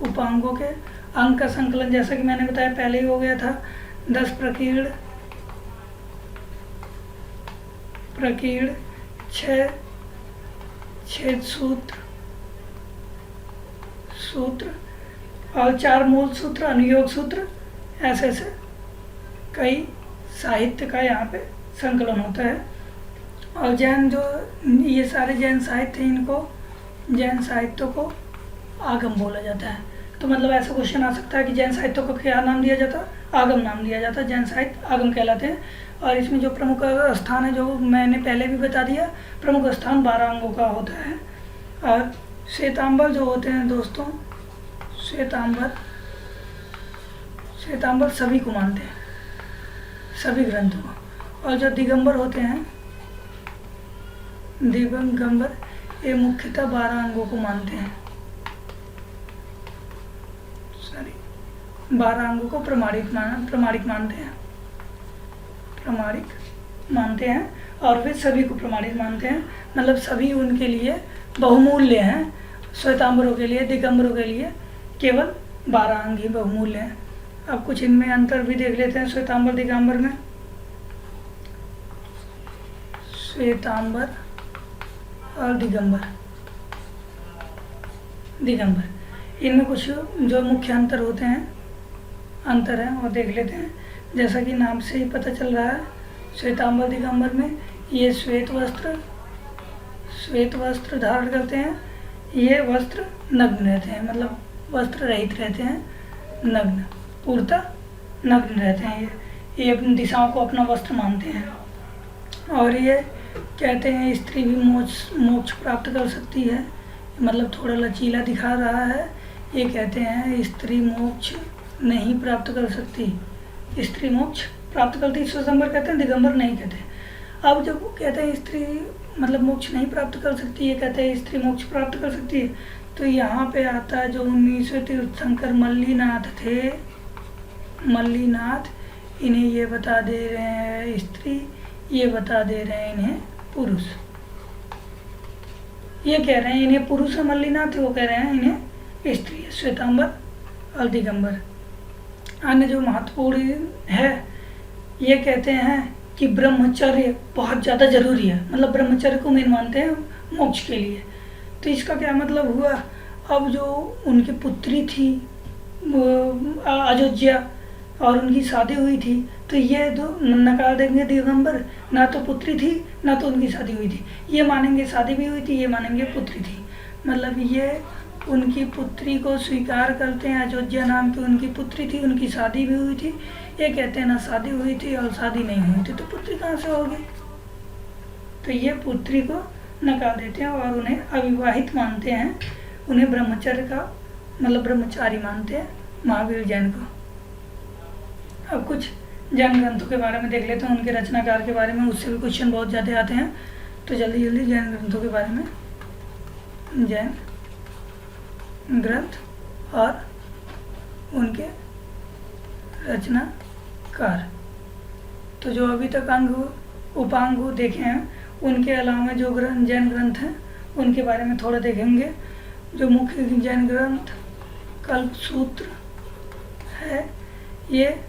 [SPEAKER 1] उपांगों के अंग का संकलन, जैसा कि मैंने बताया पहले ही हो गया था। 10 प्रकीर्ण, 6 छेद सूत्र और 4 मूल सूत्र, अनुयोग सूत्र, ऐसे ऐसे कई साहित्य का यहाँ पे संकलन होता है। और जैन जो ये सारे जैन साहित्य, इनको जैन साहित्यों को आगम बोला जाता है। तो मतलब ऐसा क्वेश्चन आ सकता है कि जैन साहित्यों को क्या नाम दिया जाता है? आगम नाम दिया जाता है। जैन साहित्य आगम कहलाते हैं। और इसमें जो प्रमुख स्थान है, जो मैंने पहले भी बता दिया, प्रमुख स्थान 12 अंगों का होता है। और श्वेतांबर जो होते हैं दोस्तों, श्वेतांबर सभी को मानते हैं, सभी ग्रंथों को। और जो दिगंबर होते हैं, दिगंबर, ये मुख्यतः 12 अंगों को मानते हैं। 12 अंगों को प्रमाणिक मानते हैं और वे सभी को प्रमाणित मानते हैं। मतलब सभी उनके लिए बहुमूल्य हैं। श्वेतांबरों के लिए, दिगंबरों के लिए केवल 12 अंग ही बहुमूल्य हैं। अब कुछ इनमें अंतर भी देख लेते हैं श्वेतांबर दिगंबर में। श्वेतांबर और दिगंबर, इनमें कुछ जो मुख्य अंतर है वो देख लेते हैं। जैसा कि नाम से ही पता चल रहा है, श्वेतांबर दिगंबर में ये श्वेत वस्त्र धारण करते हैं। ये वस्त्र नग्न रहते हैं, मतलब वस्त्र रहित रहते हैं, नग्न, पूर्णतः नग्न रहते हैं। ये अपनी दिशाओं को अपना वस्त्र मानते हैं। और ये कहते हैं स्त्री भी मोक्ष प्राप्त कर सकती है, मतलब थोड़ा लचीला दिखा रहा है। ये कहते हैं स्त्री मोक्ष नहीं प्राप्त कर सकती, स्त्री मोक्ष प्राप्त करती श्वेतांबर कहते हैं, दिगंबर नहीं कहते। अब जब वो कहते हैं स्त्री मतलब मोक्ष नहीं प्राप्त कर सकती, ये कहते हैं स्त्री मोक्ष प्राप्त कर सकती है, तो यहाँ पे आता है जो 19वें तीर्थंकर मल्लीनाथ थे, इन्हें ये बता दे रहे हैं स्त्री, ये बता दे रहे हैं इन्हें पुरुष। ये कह रहे हैं इन्हें पुरुष है मल्लीनाथ, वो कह रहे हैं इन्हें स्त्री है श्वेतांबर और दिगंबर। अन्य जो महत्वपूर्ण है, ये कहते हैं कि ब्रह्मचर्य बहुत ज़्यादा जरूरी है, मतलब ब्रह्मचर्य को मेन मानते हैं मोक्ष के लिए। तो इसका क्या मतलब हुआ? अब जो उनकी पुत्री थी अयोध्या और उनकी शादी हुई थी, तो ये तो नकार देंगे दिगंबर, ना तो पुत्री थी ना तो उनकी शादी हुई थी। ये मानेंगे शादी भी हुई थी, ये मानेंगे पुत्री थी। मतलब ये उनकी पुत्री को स्वीकार करते हैं। अयोध्या नाम की उनकी पुत्री थी, उनकी शादी भी हुई थी। ये कहते हैं ना शादी हुई थी और शादी नहीं हुई थी, तो पुत्री कहाँ से होगी? तो ये पुत्री को नकार देते हैं और उन्हें अविवाहित मानते हैं। उन्हें ब्रह्मचर्य का मतलब ब्रह्मचारी मानते हैं, महावीर जैन को। अब कुछ जैन ग्रंथों के बारे में देख लेते हैं, उनके रचनाकार के बारे में। उससे भी क्वेश्चन बहुत ज़्यादा आते हैं, तो जल्दी जल्दी जैन ग्रंथों के बारे में। जैन ग्रंथ और उनके रचनाकार, तो जो अभी तक अंग उपांग देखे हैं, उनके अलावा जो जैन ग्रंथ हैं उनके बारे में थोड़ा देखेंगे। जो मुख्य जैन ग्रंथ कल्पसूत्र है, ये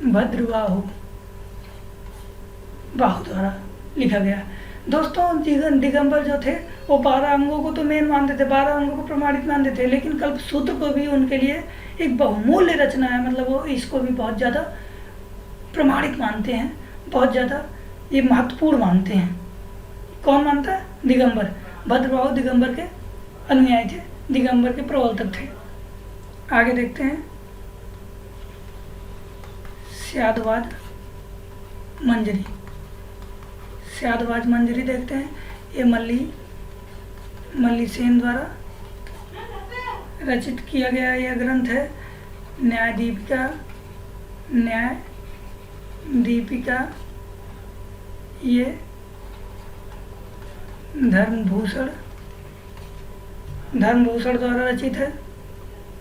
[SPEAKER 1] भद्रबाहु द्वारा लिखा गया। दोस्तों दिगंबर जो थे वो 12 अंगों को तो मेन मानते थे, 12 अंगों को प्रमाणित मानते थे, लेकिन कल्पसूत्र को भी उनके लिए एक बहुमूल्य रचना है। मतलब वो इसको भी बहुत ज़्यादा प्रमाणित मानते हैं, बहुत ज़्यादा ये महत्वपूर्ण मानते हैं। कौन मानता है? दिगंबर। भद्रबाहु दिगंबर के अनुयायी थे, दिगंबर के प्रवर्तक थे। आगे देखते हैं स्यादवाद मंजरी देखते हैं। ये मल्ली सेन द्वारा रचित किया गया यह ग्रंथ है। न्याय दीपिका ये धर्मभूषण द्वारा रचित है।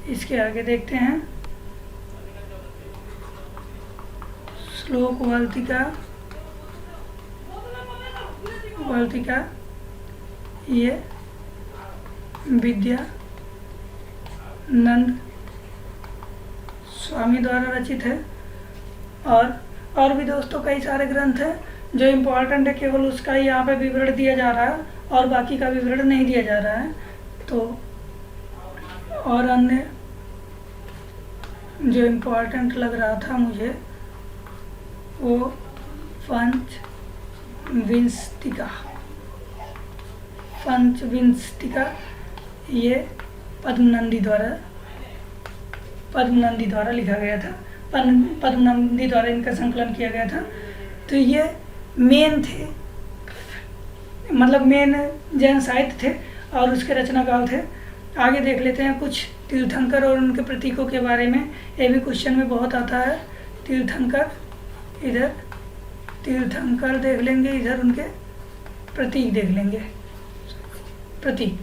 [SPEAKER 1] इसके आगे देखते हैं श्लोक वार्तिका ये विद्यानंद स्वामी द्वारा रचित है। और भी दोस्तों कई सारे ग्रंथ हैं जो इम्पोर्टेंट है, केवल उसका ही यहाँ पे विवरण दिया जा रहा है और बाकी का विवरण नहीं दिया जा रहा है। तो और अन्य जो इम्पोर्टेंट लग रहा था मुझे वो पंचविंशतिका ये पद्मनंदी द्वारा लिखा गया था। पद्मनंदी द्वारा इनका संकलन किया गया था। तो ये मेन थे, मतलब मेन जैन साहित्य थे और उसके रचनाकाल थे। आगे देख लेते हैं कुछ तीर्थंकर और उनके प्रतीकों के बारे में। ये भी क्वेश्चन में बहुत आता है। तीर्थंकर, इधर तीर्थंकर देख लेंगे, इधर उनके प्रतीक देख लेंगे। प्रतीक,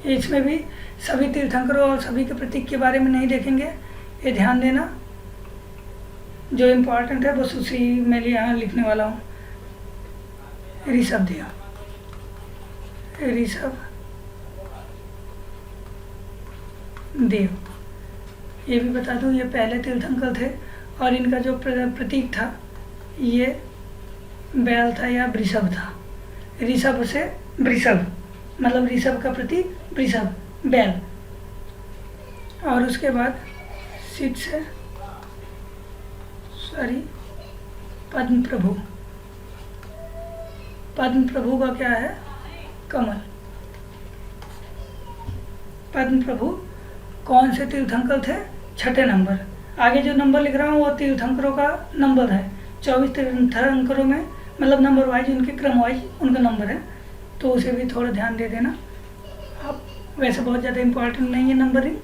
[SPEAKER 1] इसमें भी सभी तीर्थंकरों और सभी के प्रतीक के बारे में नहीं देखेंगे, ये ध्यान देना। जो इम्पोर्टेंट है बस उसी में यहाँ लिखने वाला हूँ। ऋषभ दिया, ऋषभ देव, ये भी बता दूँ ये पहले तीर्थंकर थे और इनका जो प्रतीक था ये बैल था या वृषभ था। ऋषभ से वृषभ, मतलब ऋषभ का प्रतीक वृषभ, बैल। और उसके बाद सिद्ध से पद्म प्रभु। पद्म प्रभु का क्या है? कमल। पद्म प्रभु कौन से तीर्थंकर थे? छठे नंबर। आगे जो नंबर लिख रहा हूँ वो तीर्थंकरों का नंबर है। 24 तीर्थंकरों में, मतलब नंबर वाइज, उनके क्रम वाइज उनका नंबर है, तो उसे भी थोड़ा ध्यान दे देना आप। वैसे बहुत ज़्यादा इम्पोर्टेंट नहीं है नंबरिंग,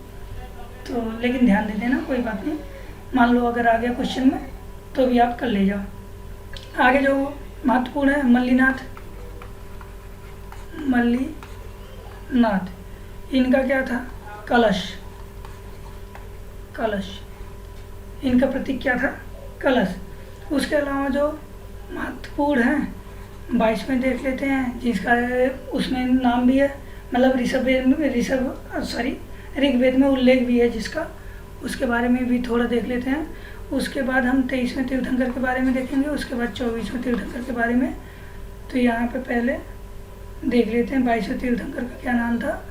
[SPEAKER 1] तो लेकिन ध्यान दे देना, कोई बात नहीं। मान लो अगर आ गया क्वेश्चन में तो भी आप कर ले जाओ। आगे जो महत्वपूर्ण है, मल्लीनाथ। इनका क्या था? कलश। इनका प्रतीक क्या था? कलश। उसके अलावा जो महत्वपूर्ण है 22 में देख लेते हैं, जिसका उसमें नाम भी है, मतलब ऋग्वेद में उल्लेख भी है जिसका, उसके बारे में भी थोड़ा देख लेते हैं। उसके बाद हम 23वें तीर्थंकर के बारे में देखेंगे, उसके बाद 24वें तीर्थंकर के बारे में। तो यहाँ पे पहले देख लेते हैं 22वें तीर्थंकर का क्या नाम था?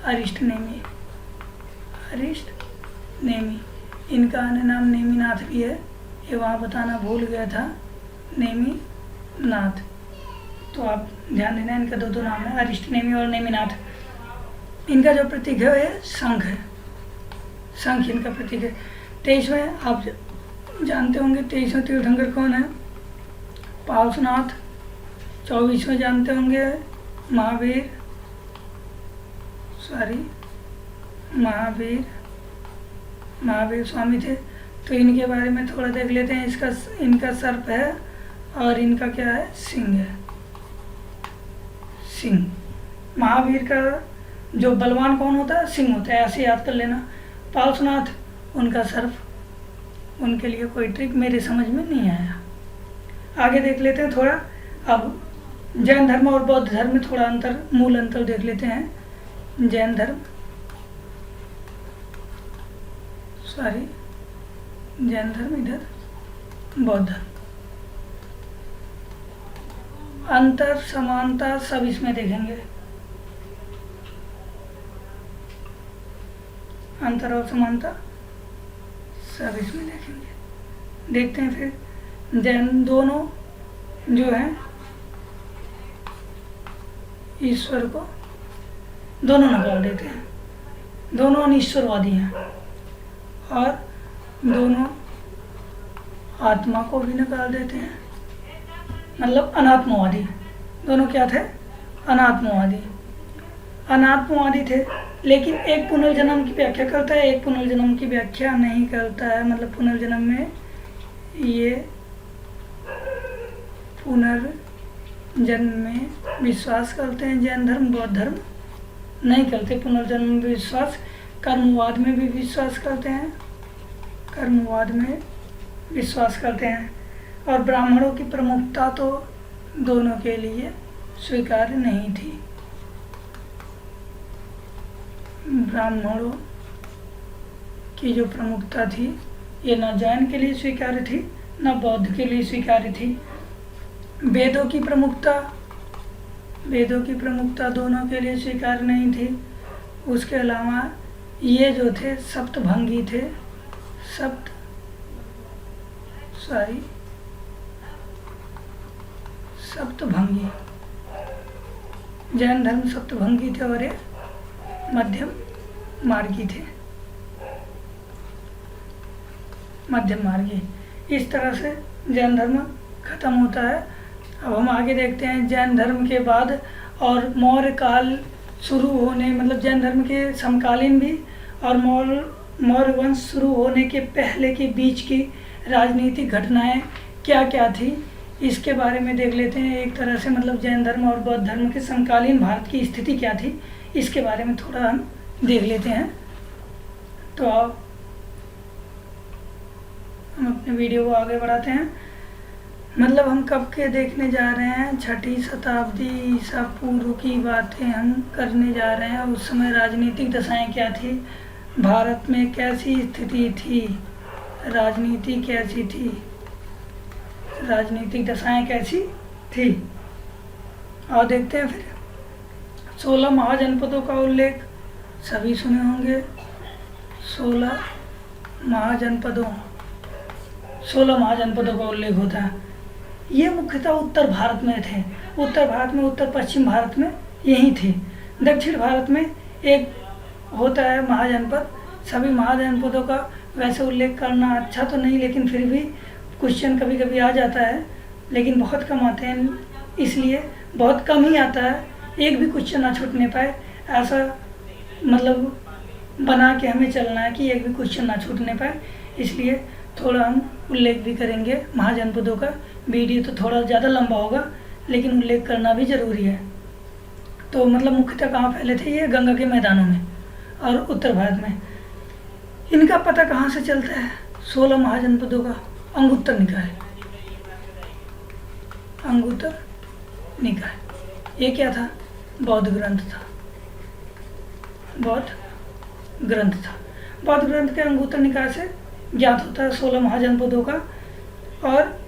[SPEAKER 1] अरिष्टनेमी। इनका अन्य नाम नेमिनाथ भी है, ये वहाँ बताना भूल गया था, नेमिनाथ। तो आप ध्यान देना, इनका दो नाम है, अरिष्टनेमी और नेमिनाथ। इनका जो प्रतीक है ये शंख है। शंख इनका प्रतीक है। 23वें आप जानते होंगे 23वें तीर्थंकर कौन है? पार्श्वनाथ। 24वें जानते होंगे महावीर स्वामी थे। तो इनके बारे में थोड़ा देख लेते हैं। इनका सर्प है और इनका क्या है? सिंह है। सिंह। महावीर का जो बलवान कौन होता है? सिंह होता है, ऐसे याद कर लेना। पार्श्वनाथ उनका सर्प। उनके लिए कोई ट्रिक मेरे समझ में नहीं आया। आगे देख लेते हैं थोड़ा। अब जैन धर्म और बौद्ध धर्म में थोड़ा मूल अंतर देख लेते हैं। जैन धर्म इधर, बौद्ध धर्म। अंतर, समानता सब इसमें देखेंगे। अंतर और समानता सब इसमें देखेंगे। देखते हैं फिर। जैन दोनों जो है ईश्वर को दोनों नकार देते हैं, दोनों अनिश्वरवादी हैं, और दोनों आत्मा को भी नकार देते हैं, मतलब अनात्मवादी। दोनों क्या थे? अनात्मवादी थे। लेकिन एक पुनर्जन्म की व्याख्या करता है, एक पुनर्जन्म की व्याख्या नहीं करता है। मतलब पुनर्जन्म में ये पुनर्जन्म में विश्वास करते हैं जैन धर्म, बौद्ध धर्म नहीं करते पुनर्जन्म में विश्वास। कर्मवाद में भी विश्वास करते हैं, और ब्राह्मणों की प्रमुखता तो दोनों के लिए स्वीकार्य नहीं थी। ब्राह्मणों की जो प्रमुखता थी ये न जैन के लिए स्वीकार्य थी न बौद्ध के लिए स्वीकार्य थी। वेदों की प्रमुखता दोनों के लिए स्वीकार्य नहीं थी। उसके अलावा ये जो थे सप्तभंगी थे, सप्तभंगी, जैन धर्म सप्तभंगी थे और ये मध्यम मार्गी थे, मध्यम मार्गी। इस तरह से जैन धर्म खत्म होता है। अब हम आगे देखते हैं जैन धर्म के बाद और मौर्य काल शुरू होने, मतलब जैन धर्म के समकालीन भी और मौर्य वंश शुरू होने के पहले के बीच की राजनीतिक घटनाएं क्या क्या थी, इसके बारे में देख लेते हैं। एक तरह से मतलब जैन धर्म और बौद्ध धर्म के समकालीन भारत की स्थिति क्या थी, इसके बारे में थोड़ा हम देख लेते हैं। तो अब हम अपने वीडियो को आगे बढ़ाते हैं। मतलब हम कब के देखने जा रहे हैं, 6ठी शताब्दी ईसा पूर्व की बातें हम करने जा रहे हैं। उस समय राजनीतिक दशाएं क्या थी, भारत में कैसी स्थिति थी, राजनीति कैसी थी, राजनीतिक दशाएं कैसी थी। और देखते हैं फिर 16 महाजनपदों का उल्लेख सभी सुने होंगे। 16 महाजनपदों का उल्लेख होता है। ये मुख्यतः उत्तर भारत में थे, उत्तर भारत में, उत्तर पश्चिम भारत में यही थे। दक्षिण भारत में एक होता है महाजनपद। सभी महाजनपदों का वैसे उल्लेख करना अच्छा तो नहीं, लेकिन फिर भी क्वेश्चन कभी कभी आ जाता है, लेकिन बहुत कम आते हैं, इसलिए बहुत कम ही आता है। एक भी क्वेश्चन ना छूटने पाए, ऐसा मतलब बना के हमें चलना है कि एक भी क्वेश्चन ना छूटने पाए, इसलिए थोड़ा हम उल्लेख भी करेंगे महाजनपदों का। वीडियो तो थोड़ा ज़्यादा लंबा होगा, लेकिन उल्लेख करना भी ज़रूरी है। तो मतलब मुख्यतः कहाँ फैले थे ये, गंगा के मैदानों में और उत्तर भारत में। इनका पता कहाँ से चलता है 16 महाजनपदों का, अंगुत्तर निकाय। अंगुत्तर निकाय ये क्या था, बौद्ध ग्रंथ था, बौद्ध ग्रंथ था। बौद्ध ग्रंथ के अंगुत्तर निकाय से ज्ञात होता है 16 महाजनपदों का। और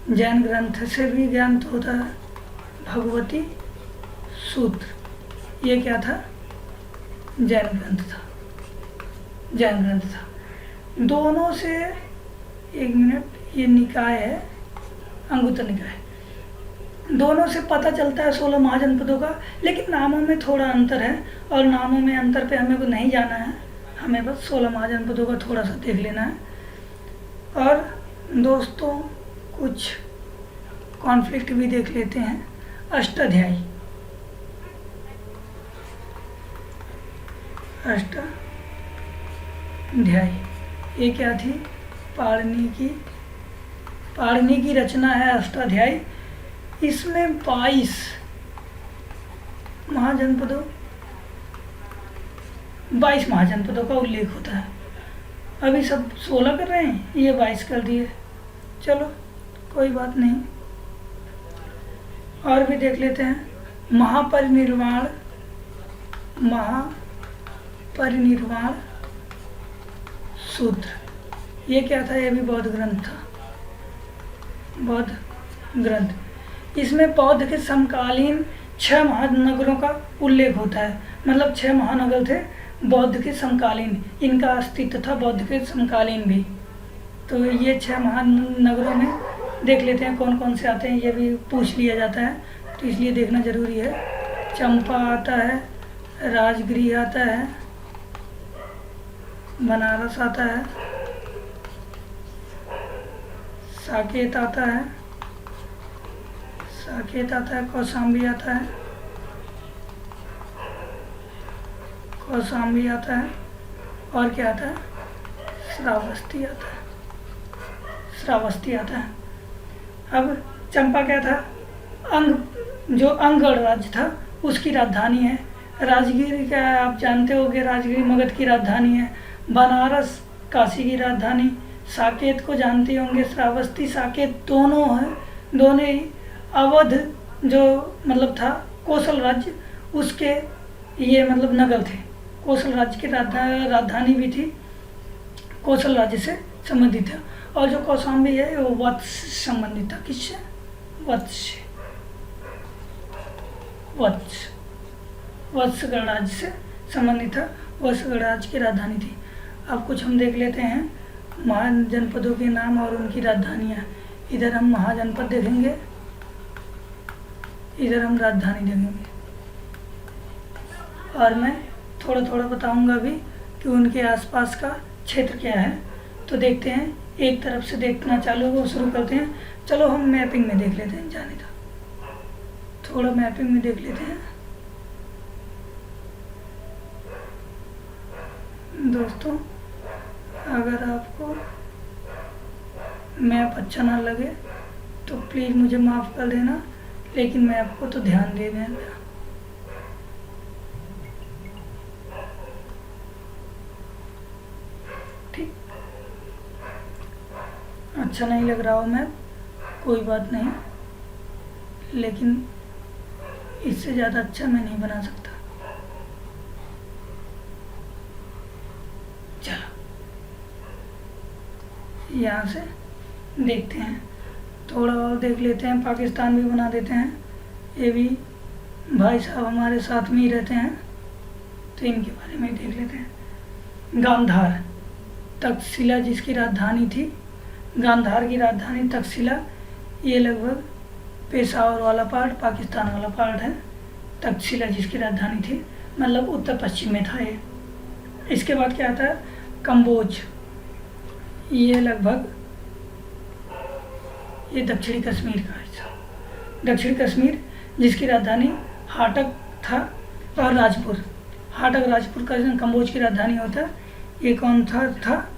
[SPEAKER 1] जैन ग्रंथ से भी ज्ञात होता है भगवती सूत्र, ये क्या था, जैन ग्रंथ था, जैन ग्रंथ था। दोनों से, एक मिनट, ये निकाय है अंगुत्तर निकाय, दोनों से पता चलता है 16 महाजनपदों का। लेकिन नामों में थोड़ा अंतर है, और नामों में अंतर पे हमें को नहीं जाना है, हमें बस 16 महाजनपदों का थोड़ा सा देख लेना है। और दोस्तों कुछ कॉन्फ्लिक्ट भी देख लेते हैं। अष्टाध्यायी, अष्टाध्यायी ये क्या थी, पाणिनि की रचना है अष्टाध्यायी। इसमें 22 महाजनपदों का उल्लेख होता है। अभी सब 16 कर रहे हैं, ये 22 कर दिए, चलो कोई बात नहीं। और भी देख लेते हैं। महापरिनिर्वाण सूत्र, ये क्या था, ये भी बौद्ध ग्रंथ था, बौद्ध ग्रंथ। इसमें बौद्ध के समकालीन 6 महानगरों का उल्लेख होता है। मतलब 6 महानगर थे बौद्ध के समकालीन, इनका अस्तित्व था बौद्ध के समकालीन भी। तो ये 6 महानगरों में देख लेते हैं कौन कौन से आते हैं, ये भी पूछ लिया जाता है, तो इसलिए देखना जरूरी है। चंपा आता है, राजगृह आता है, बनारस आता है, साकेत आता है, कौशाम्बी आता है, और क्या आता है, श्रावस्ती आता है। अब चंपा क्या था, जो अंगगढ़ राज्य था उसकी राजधानी है। राजगीर क्या है, आप जानते होंगे, राजगीर मगध की राजधानी है। बनारस काशी की राजधानी। साकेत को जानते होंगे, श्रावस्ती साकेत दोनों हैं, दोनों ही अवध जो मतलब था कौशल राज्य, उसके ये मतलब नगर थे। कौशल राज्य की राजधानी भी थी, कौशल राज्य से संबंधित है। और जो कौशाम्बी है वो वत्स से संबंधित था, किससे, वत्स गणराज्य से संबंधित था, वह गणराज्य की राजधानी थी। अब कुछ हम देख लेते हैं महाजनपदों के नाम और उनकी राजधानियाँ। इधर हम महाजनपद देखेंगे, इधर हम राजधानी देखेंगे, और मैं थोड़ा थोड़ा बताऊंगा भी कि उनके आसपास का क्षेत्र क्या है। तो देखते हैं, एक तरफ से देखना शुरू करते हैं। चलो हम मैपिंग में देख लेते हैं, जाने दो, थोड़ा मैपिंग में देख लेते हैं। दोस्तों, अगर आपको मैप अच्छा ना लगे तो प्लीज़ मुझे माफ़ कर देना, लेकिन मैं आपको तो ध्यान दे देना। ठीक, अच्छा नहीं लग रहा हो मैप, कोई बात नहीं, लेकिन इससे ज़्यादा अच्छा मैं नहीं बना सकता। चलो यहाँ से देखते हैं, थोड़ा और देख लेते हैं, पाकिस्तान भी बना देते हैं। ये भी भाई साहब हमारे साथ में ही रहते हैं, तो इनके बारे में देख लेते हैं। गांधार, तक्षशिला जिसकी राजधानी थी, गांधार की राजधानी तक्षशिला। ये लगभग पेशावर वाला पार्ट, पाकिस्तान वाला पार्ट है। तक्षशिला जिसकी राजधानी थी, मतलब उत्तर पश्चिम में था ये। इसके बाद क्या आता है, कंबोज। ये लगभग ये दक्षिणी कश्मीर का हिस्सा, दक्षिणी कश्मीर जिसकी राजधानी हाटक था और राजपुर। हाटक राजपुर का कंबोज की राजधानी होता है। ये कौन था?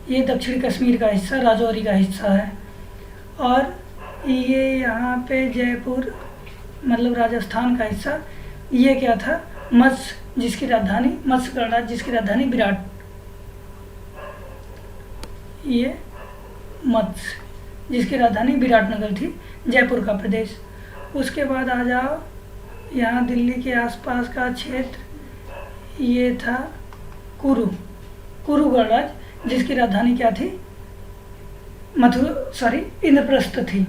[SPEAKER 1] ये दक्षिणी कश्मीर का हिस्सा, राजौरी का हिस्सा है। और ये यहाँ पे जयपुर मतलब राजस्थान का हिस्सा। ये क्या था? मत्स्य जिसकी राजधानी, मत्स्य गणराज्य जिसकी राजधानी विराट। ये मत्स्य जिसकी राजधानी विराटनगर थी, जयपुर का प्रदेश। उसके बाद आ जाओ यहाँ दिल्ली के आसपास का क्षेत्र, ये था कुरु गणराज्य जिसकी राजधानी क्या थी? इंद्रप्रस्थ थी।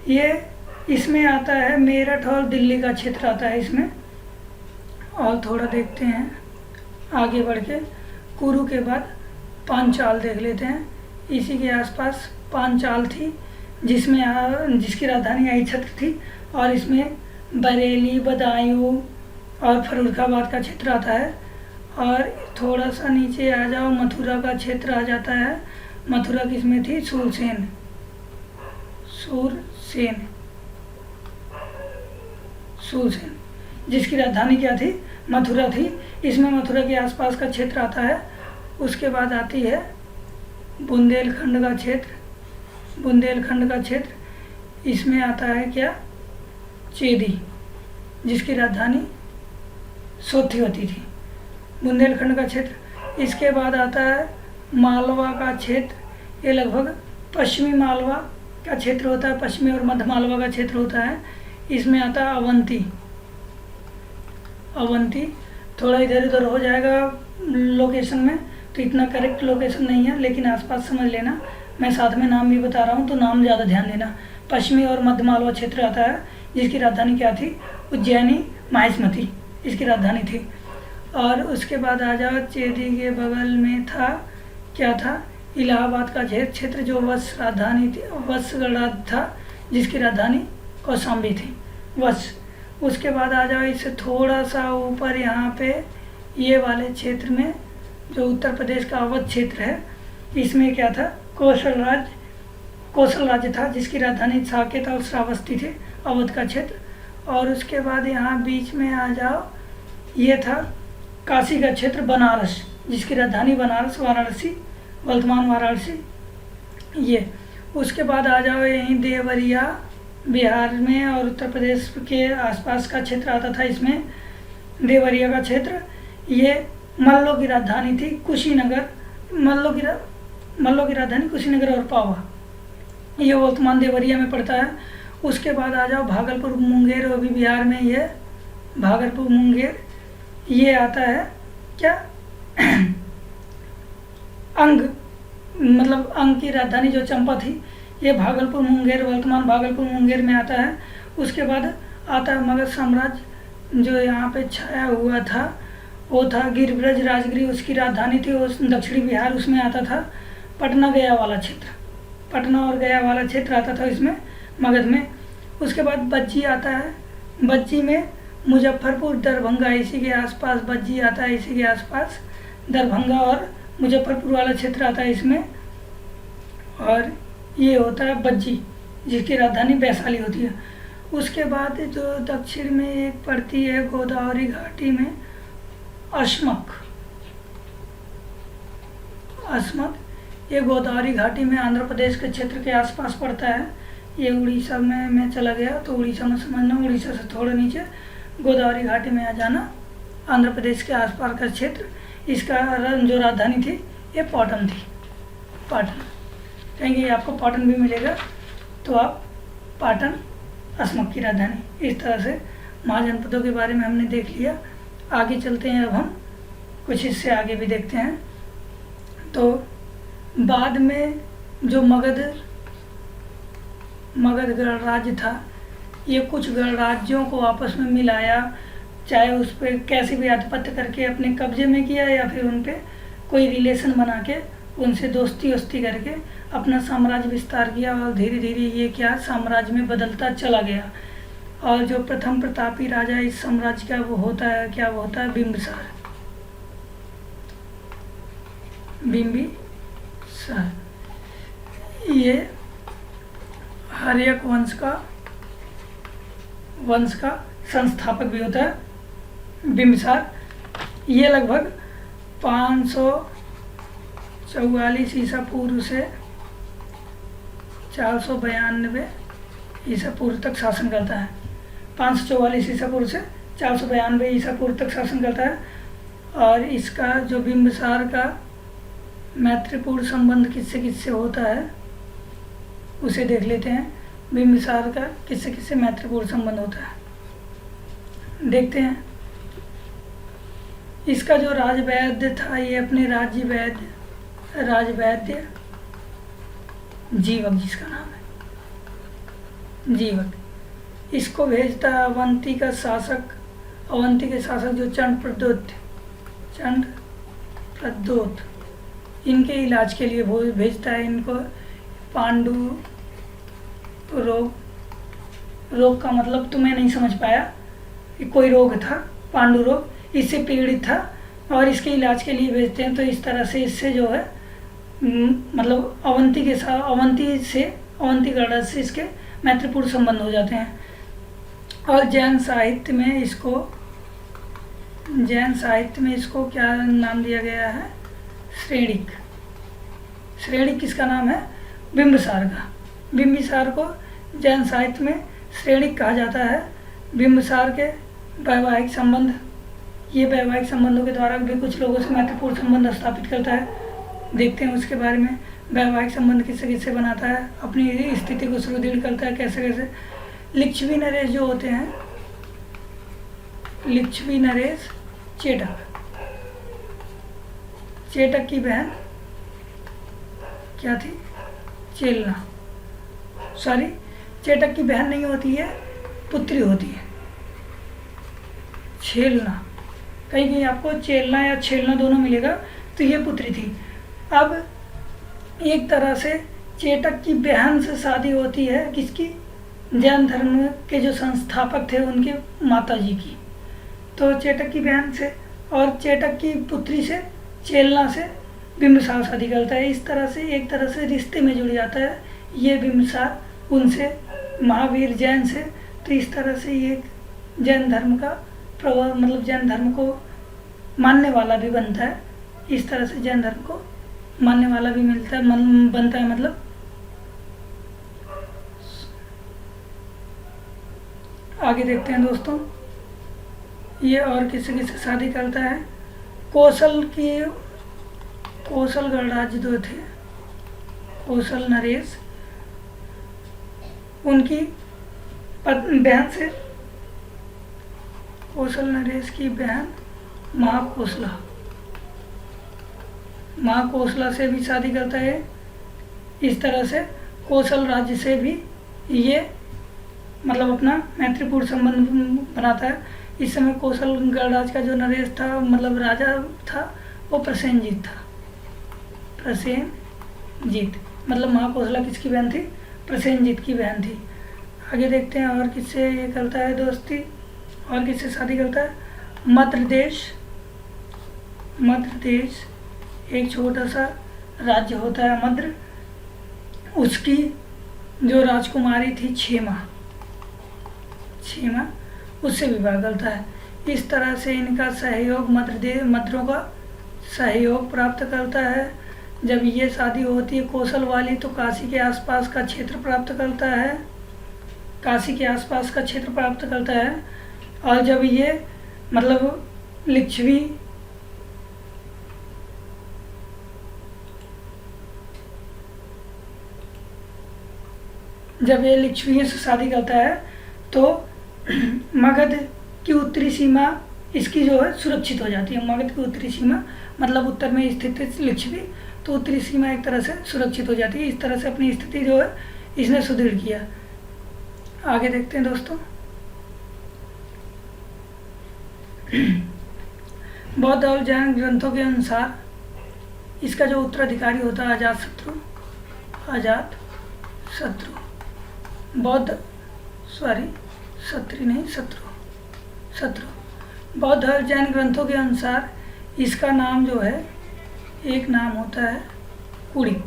[SPEAKER 1] ये इसमें आता है मेरठ और दिल्ली का क्षेत्र आता है इसमें। और थोड़ा देखते हैं आगे बढ़ के, कुरु के बाद पांचाल देख लेते हैं। इसी के आसपास पांचाल थी जिसकी राजधानी आई छत्र थी, और इसमें बरेली, बदायूं और फर्रुखाबाद का क्षेत्र आता है। और थोड़ा सा नीचे आ जाओ, मथुरा का क्षेत्र आ जाता है। मथुरा किसमें थी? सूरसेन जिसकी राजधानी क्या थी? मथुरा थी। इसमें मथुरा के आसपास का क्षेत्र आता है। उसके बाद आती है बुंदेलखंड का क्षेत्र। इसमें आता है क्या? चेदी जिसकी राजधानी सोथिवती थी, बुंदेलखंड का क्षेत्र। इसके बाद आता है मालवा का क्षेत्र। ये लगभग पश्चिमी मालवा का क्षेत्र होता है, पश्चिमी और मध्य मालवा का क्षेत्र होता है। इसमें आता है अवंती। थोड़ा इधर उधर हो जाएगा लोकेशन में, तो इतना करेक्ट लोकेशन नहीं है, लेकिन आसपास समझ लेना। मैं साथ में नाम भी बता रहा हूँ, तो नाम ज़्यादा ध्यान देना। पश्चिमी और मध्य मालवा क्षेत्र आता है जिसकी राजधानी क्या थी? उज्जैनी माहिष्मती इसकी राजधानी थी। और उसके बाद आ जाओ, चेदी के बगल में था क्या था? इलाहाबाद का क्षेत्र जो वत्स गणराज्य था जिसकी राजधानी कौशाम्बी थी, वत्स। उसके बाद आ जाओ इससे थोड़ा सा ऊपर, यहाँ पे ये वाले क्षेत्र में जो उत्तर प्रदेश का अवध क्षेत्र है, इसमें क्या था? कौशल राज्य था जिसकी राजधानी साकेत और श्रावस्ती थे, अवध का क्षेत्र। और उसके बाद यहाँ बीच में आ जाओ, ये था काशी का क्षेत्र, बनारस जिसकी राजधानी बनारस, वाराणसी, वर्तमान वाराणसी ये। उसके बाद आ जाओ यहीं देवरिया, बिहार में और उत्तर प्रदेश के आसपास का क्षेत्र आता था। इसमें देवरिया का क्षेत्र, ये मल्लों की राजधानी थी, कुशीनगर। मल्लों की राजधानी कुशीनगर और पावा, ये वर्तमान देवरिया में पड़ता है। उसके बाद आ जाओ भागलपुर मुंगेर, वो भी बिहार में ही है, भागलपुर मुंगेर। ये आता है क्या? अंग की राजधानी जो चंपा थी, ये भागलपुर मुंगेर, वर्तमान भागलपुर मुंगेर में आता है। उसके बाद आता है मगध साम्राज्य जो यहाँ पे छाया हुआ था, वो था गिरिब्रज राजगिरी उसकी राजधानी थी, उस दक्षिणी बिहार उसमें आता था। पटना गया वाला क्षेत्र, पटना और गया वाला क्षेत्र आता था इसमें, मगध में। उसके बाद बज्जी आता है, बज्जी में मुजफ्फरपुर दरभंगा इसी के आसपास बज्जी आता है, इसी के आसपास दरभंगा और मुजफ्फरपुर वाला क्षेत्र आता है इसमें। और ये होता है बज्जी जिसकी राजधानी वैशाली होती है। उसके बाद जो दक्षिण में एक पड़ती है गोदावरी घाटी में अस्मक, अस्मक ये गोदावरी घाटी में आंध्र प्रदेश के क्षेत्र के आसपास पड़ता है। ये उड़ीसा में मैं चला गया तो उड़ीसा में समझना, उड़ीसा से थोड़ा नीचे गोदावरी घाटी में आ जाना, आंध्र प्रदेश के आसपास का क्षेत्र। इसका जो राजधानी थी ये पाटन थी, पाटन। कहेंगे आपको पाटन भी मिलेगा तो आप पाटन अस्मक की राजधानी। इस तरह से महाजनपदों के बारे में हमने देख लिया। आगे चलते हैं, अब हम कुछ इससे आगे भी देखते हैं। तो बाद में जो मगध गणराज्य था, ये कुछ गणराज्यों को आपस में मिलाया, चाहे उस पर कैसे भी आधिपत्य करके अपने कब्जे में किया या फिर उन पर कोई रिलेशन बना के उनसे दोस्ती वोस्ती करके अपना साम्राज्य विस्तार किया। और धीरे धीरे ये क्या साम्राज्य में बदलता चला गया। और जो प्रथम प्रतापी राजा इस साम्राज्य का वो होता है, क्या वो होता है, बिंबिसार, बिंबिसार। ये हर्यक वंश का संस्थापक भी होता है बिंबिसार। ये लगभग 544 ईसा पूर्व से 492 ईसा पूर्व तक शासन करता है। 544 ईसा पूर्व से 492 ईसा पूर्व तक शासन करता है। और इसका जो बिंबिसार का मैत्रीपूर्ण संबंध किससे किससे होता है उसे देख लेते हैं। बिंबिसार का किससे किससे मैत्रीपूर्ण संबंध होता है देखते हैं। इसका जो राजवैद्य था, ये अपने राजवैद्य जीवक, जिसका नाम है जीवक, इसको भेजता है अवंती के शासक जो चंड प्रद्योत, इनके इलाज के लिए वो भेजता है इनको। पांडु रोग का मतलब तुम्हें नहीं समझ पाया, कोई रोग था पांडु रोग, इससे पीड़ित था और इसके इलाज के लिए भेजते हैं। तो इस तरह से इससे जो है मतलब अवंती गणराज्य से इसके मैत्रीपूर्ण संबंध हो जाते हैं। और जैन साहित्य में इसको क्या नाम दिया गया है, श्रेणिक। श्रेणिक किसका नाम है, बिंबिसार का। बिंबिसार को जैन साहित्य में श्रेणिक कहा जाता है। बिंबिसार के वैवाहिक संबंध, ये वैवाहिक संबंधों के द्वारा भी कुछ लोगों से महत्वपूर्ण संबंध स्थापित करता है। देखते हैं उसके बारे में, वैवाहिक संबंध किससे किससे बनाता है, अपनी स्थिति को सुदृढ़ करता है कैसे कैसे। लिच्छवी नरेश जो होते हैं, लिच्छवी नरेश चेटक की बहन क्या थी, चेलना, सॉरी चेटक की बहन नहीं होती है, पुत्री होती है, छेलना। कहीं कहीं आपको चेलना या छेलना दोनों मिलेगा, तो ये पुत्री थी। अब एक तरह से चेटक की बहन से शादी होती है किसकी, जैन धर्म के जो संस्थापक थे उनके माता जी की। तो चेटक की बहन से और चेटक की पुत्री से, चेलना से बिंबिसार शादी करता है। इस तरह से एक तरह से रिश्ते में जुड़ जाता है ये बिंबिसार उनसे, महावीर जैन से। तो इस तरह से ये जैन धर्म का प्रभाव, मतलब जैन धर्म को मानने वाला भी बनता है। इस तरह से जैन धर्म को मानने वाला भी बनता है। मतलब आगे देखते हैं दोस्तों, ये और किसी किसी शादी करता है। कौशल गणराज्य जो थे, कौशल नरेश, उनकी बहन से, कौशल नरेश की बहन महाकोसला से भी शादी करता है। इस तरह से कौशल राज्य से भी ये मतलब अपना मैत्रीपूर्ण संबंध बनाता है। इस समय कौशल गणराज्य का जो नरेश था, मतलब राजा था, वो प्रसेनजीत था। प्रसेनजीत मतलब महाकौशला किसकी बहन थी? प्रसेनजीत की बहन थी। आगे देखते हैं और किससे ये करता है दोस्ती, और किससे शादी करता है? मद्र देश। मद्र देश एक छोटा सा राज्य होता है मद्र, उसकी जो राजकुमारी थी क्षेमा, उससे विवाह करता है। इस तरह से इनका सहयोग मद्रों का सहयोग प्राप्त करता है। जब ये शादी होती है कौशल वाली तो काशी के आसपास का क्षेत्र प्राप्त करता है, काशी के आसपास का क्षेत्र प्राप्त करता है। और जब ये मतलब लिच्छवी जब ये लिच्छवियों से शादी करता है तो मगध की उत्तरी सीमा इसकी जो है सुरक्षित हो जाती है। मगध की उत्तरी सीमा मतलब उत्तर में स्थित लिच्छवी, तो उत्तरी सीमा एक तरह से सुरक्षित हो जाती है। इस तरह से अपनी स्थिति जो है इसने सुदृढ़ किया। आगे देखते हैं दोस्तों। बौद्ध और जैन ग्रंथों के अनुसार इसका जो उत्तराधिकारी होता है अजातशत्रु शत्रु। बौद्ध और जैन ग्रंथों के अनुसार इसका नाम जो है, एक नाम होता है कुड़िक,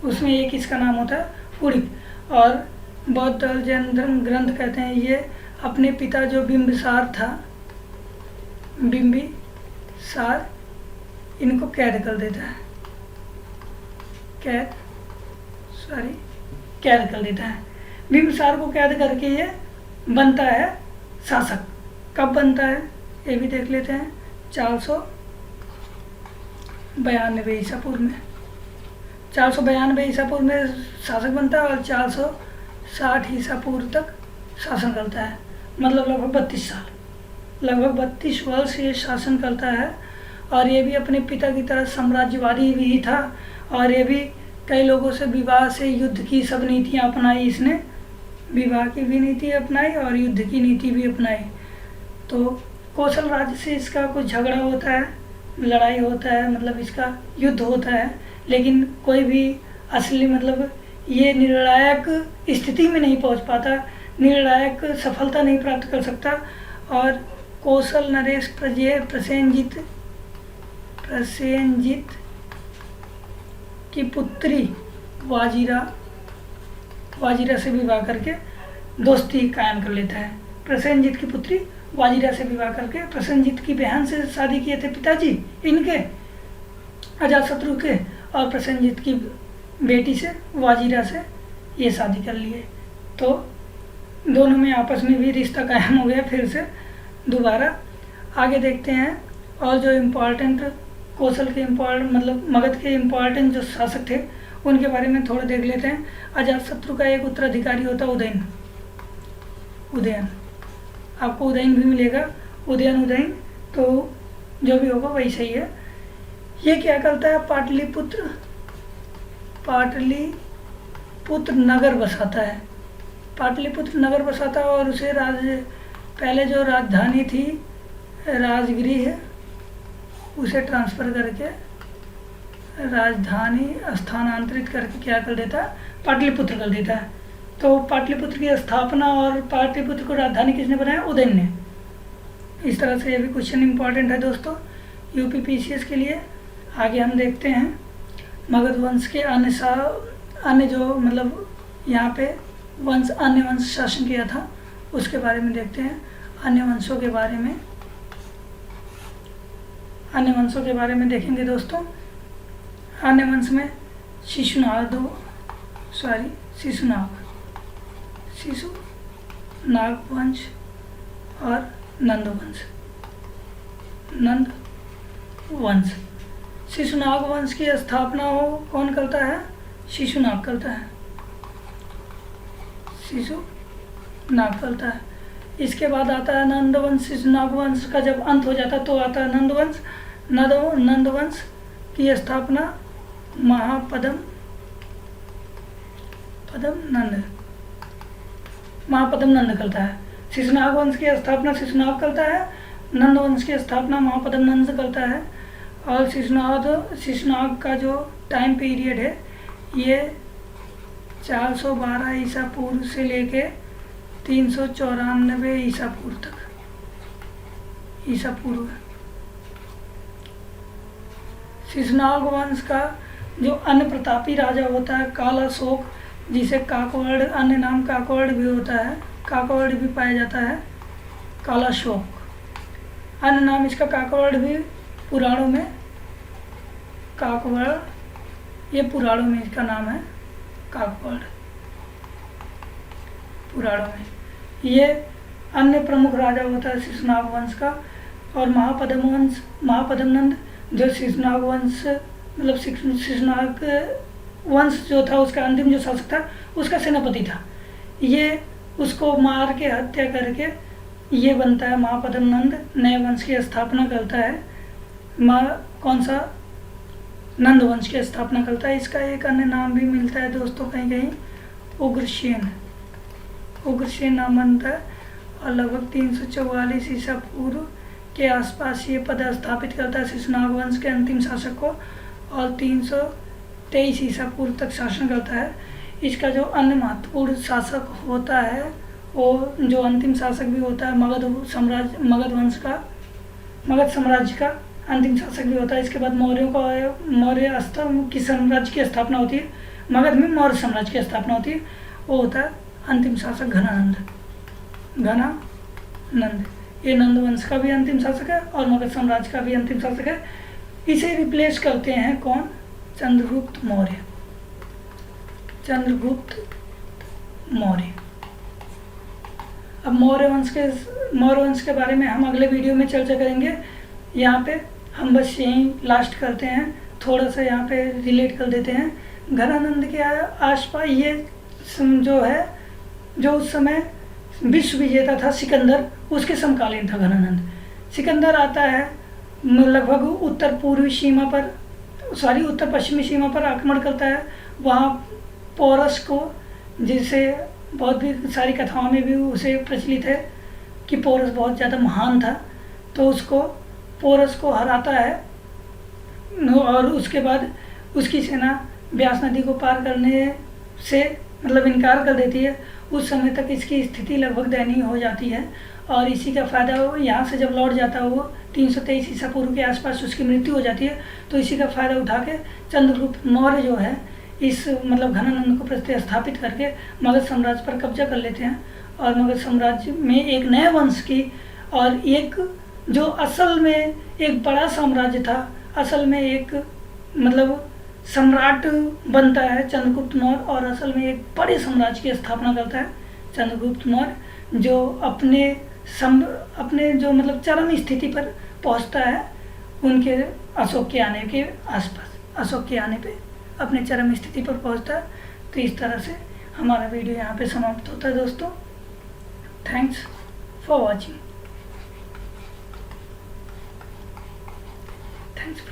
[SPEAKER 1] उसमें एक इसका नाम होता है कुड़िक। और बौद्ध और जैन ग्रंथ कहते हैं ये अपने पिता जो बिंबिसार था, बिंबिसार इनको कैद कर देता है, कैद कर देता है। बिंबिसार को कैद करके ये बनता है शासक। कब बनता है ये भी देख लेते हैं। 492 ईसा पूर्व में, 492 ईसा पूर्व में शासक बनता है और 460 ईसा पूर्व तक शासन करता है। मतलब लगभग 32 साल, लगभग 32 वर्ष ये शासन करता है। और ये भी अपने पिता की तरह साम्राज्यवादी भी था, और ये भी कई लोगों से विवाह से युद्ध की सब नीतियाँ अपनाई इसने, विवाह की भी नीति अपनाई और युद्ध की नीति भी अपनाई। तो कौशल राज्य से इसका कुछ झगड़ा होता है, लड़ाई होता है, मतलब इसका युद्ध होता है, लेकिन कोई भी असली मतलब ये निर्णायक स्थिति में नहीं पहुंच पाता, निर्णायक सफलता नहीं प्राप्त कर सकता। और कौशल नरेश प्रसेनजीत की पुत्री वाजिरा से विवाह करके दोस्ती कायम कर लेता है। प्रसेनजीत की पुत्री वाजिरा से विवाह करके, प्रसेनजीत की बहन से शादी किए थे पिताजी इनके अजातशत्रु के, और प्रसेनजीत की बेटी से वाजिरा से ये शादी कर लिए। तो दोनों में आपस में भी रिश्ता कायम हो गया फिर से दोबारा। आगे देखते हैं और जो इम्पोर्टेंट कौशल के मतलब मगध के इम्पोर्टेंट जो शासक थे उनके बारे में थोड़ा देख लेते हैं। अजातशत्रु का एक उत्तराधिकारी होता है उदयन, आपको उदयन भी मिलेगा, उदयन, तो जो भी होगा वही सही है। ये क्या करता है? पाटलिपुत्र नगर बसाता है, पाटलिपुत्र नगर बसाता है और उसे पहले जो राजधानी थी राजगृह, उसे ट्रांसफ़र करके राजधानी स्थानांतरित करके क्या कर देता है? पाटलिपुत्र कर देता है। तो पाटलिपुत्र की स्थापना और पाटलिपुत्र को राजधानी किसने बनाया? उदयन ने। इस तरह से ये भी क्वेश्चन इंपॉर्टेंट है दोस्तों यूपीपीसीएस के लिए। आगे हम देखते हैं मगध वंश के अन्य जो मतलब यहाँ पे अन्य वंश शासन किया था उसके बारे में देखते हैं। अन्य वंशों के बारे में देखेंगे दोस्तों। अन्य वंश में शिशुनाग वंश और नंद वंश। शिशुनाग वंश की स्थापना कौन करता है? शिशुनाग करता है। इसके बाद आता है नंद वंश। शिशुनाग वंश का जब अंत हो जाता है तो आता है नंद वंश। नंद वंश की स्थापना महापद्म नंद करता है। शिशुनाग वंश की स्थापना शिशुनाग करता है, नंद वंश की स्थापना महापद्म नंद करता है। और शिशुनाग का जो टाइम पीरियड है ये 412 ईसा पूर्व से लेके 394 ईसा पूर्व तक, ईसा पूर्व। शिशुनाग वंश का जो अन्य प्रतापी राजा होता है कालाशोक, जिसे काकवड़, अन्य नाम काकवड़ भी होता है, काकवड़ भी पाया जाता है, कालाशोक अन्य नाम इसका काकवड़ भी पुराणों में, काकवड़ ये पुराणों में इसका नाम है, काकवड़ पुराणों में। ये अन्य प्रमुख राजा होता है शिशुनाग वंश का। और महापद्म नंद जो शिशुनाग वंश मतलब शिशुनाग वंश जो था उसका अंतिम जो शासक था उसका सेनापति था। ये उसको मार के हत्या करके ये बनता है महापद्म नंद, नए वंश की स्थापना करता है। कौन सा? नंद वंश की स्थापना करता है। इसका एक अन्य नाम भी मिलता है दोस्तों कहीं कहीं, उग्रसेन, उग्रसेन नाम बनता है। और लगभग 344 ईसा पूर्व के आसपास ये पद स्थापित करता है शिशुनाग वंश के अंतिम शासक को, और 323 ईसा पूर्व तक शासन करता है। इसका जो अन्य महत्वपूर्ण शासक होता है वो जो अंतिम शासक भी होता है मगध साम्राज्य का अंतिम शासक भी होता है। इसके बाद मौर्य की साम्राज्य की स्थापना होती है, मगध में मौर्य साम्राज्य की स्थापना होती है, वो होता है अंतिम शासक घनानंद। ये नंद वंश का भी अंतिम शासक है और मगध साम्राज्य का भी अंतिम शासक है। इसे रिप्लेस करते हैं कौन? चंद्रगुप्त मौर्य। अब मौर्य वंश के बारे में हम अगले वीडियो में चर्चा करेंगे। यहाँ पे हम बस यहीं लास्ट करते हैं, थोड़ा सा यहाँ पे रिलेट कर देते हैं। घनानंद के आसपास ये जो है, जो उस समय विश्व विजेता था सिकंदर, उसके समकालीन था घनानंद। सिकंदर आता है लगभग उत्तर पश्चिमी सीमा पर आक्रमण करता है। वहाँ पोरस को, जिसे बहुत भी सारी कथाओं में भी उसे प्रचलित है कि पोरस बहुत ज़्यादा महान था, तो पोरस को हराता है। और उसके बाद उसकी सेना ब्यास नदी को पार करने से मतलब इनकार कर देती है। उस समय तक इसकी स्थिति लगभग दयनीय हो जाती है और इसी का फ़ायदा वो यहाँ से जब लौट जाता है, वो 323 ईसा पूर्व के आसपास उसकी मृत्यु हो जाती है। तो इसी का फ़ायदा उठा के चंद्रगुप्त मौर्य जो है इस घनानंद को प्रतिस्थापित करके मगध साम्राज्य पर कब्जा कर लेते हैं। और मगध साम्राज्य में एक नए वंश की और एक जो असल में एक बड़ा साम्राज्य था, असल में एक सम्राट बनता है चंद्रगुप्त मौर्य, और असल में एक बड़े साम्राज्य की स्थापना करता है चंद्रगुप्त मौर्य, जो अपने जो चरम स्थिति पर पहुंचता है उनके अशोक के आने के आसपास, अशोक के आने पे अपने चरम स्थिति पर पहुंचता है। तो इस तरह से हमारा वीडियो यहाँ पे समाप्त होता है दोस्तों। Thanks for watching. थैंक्स।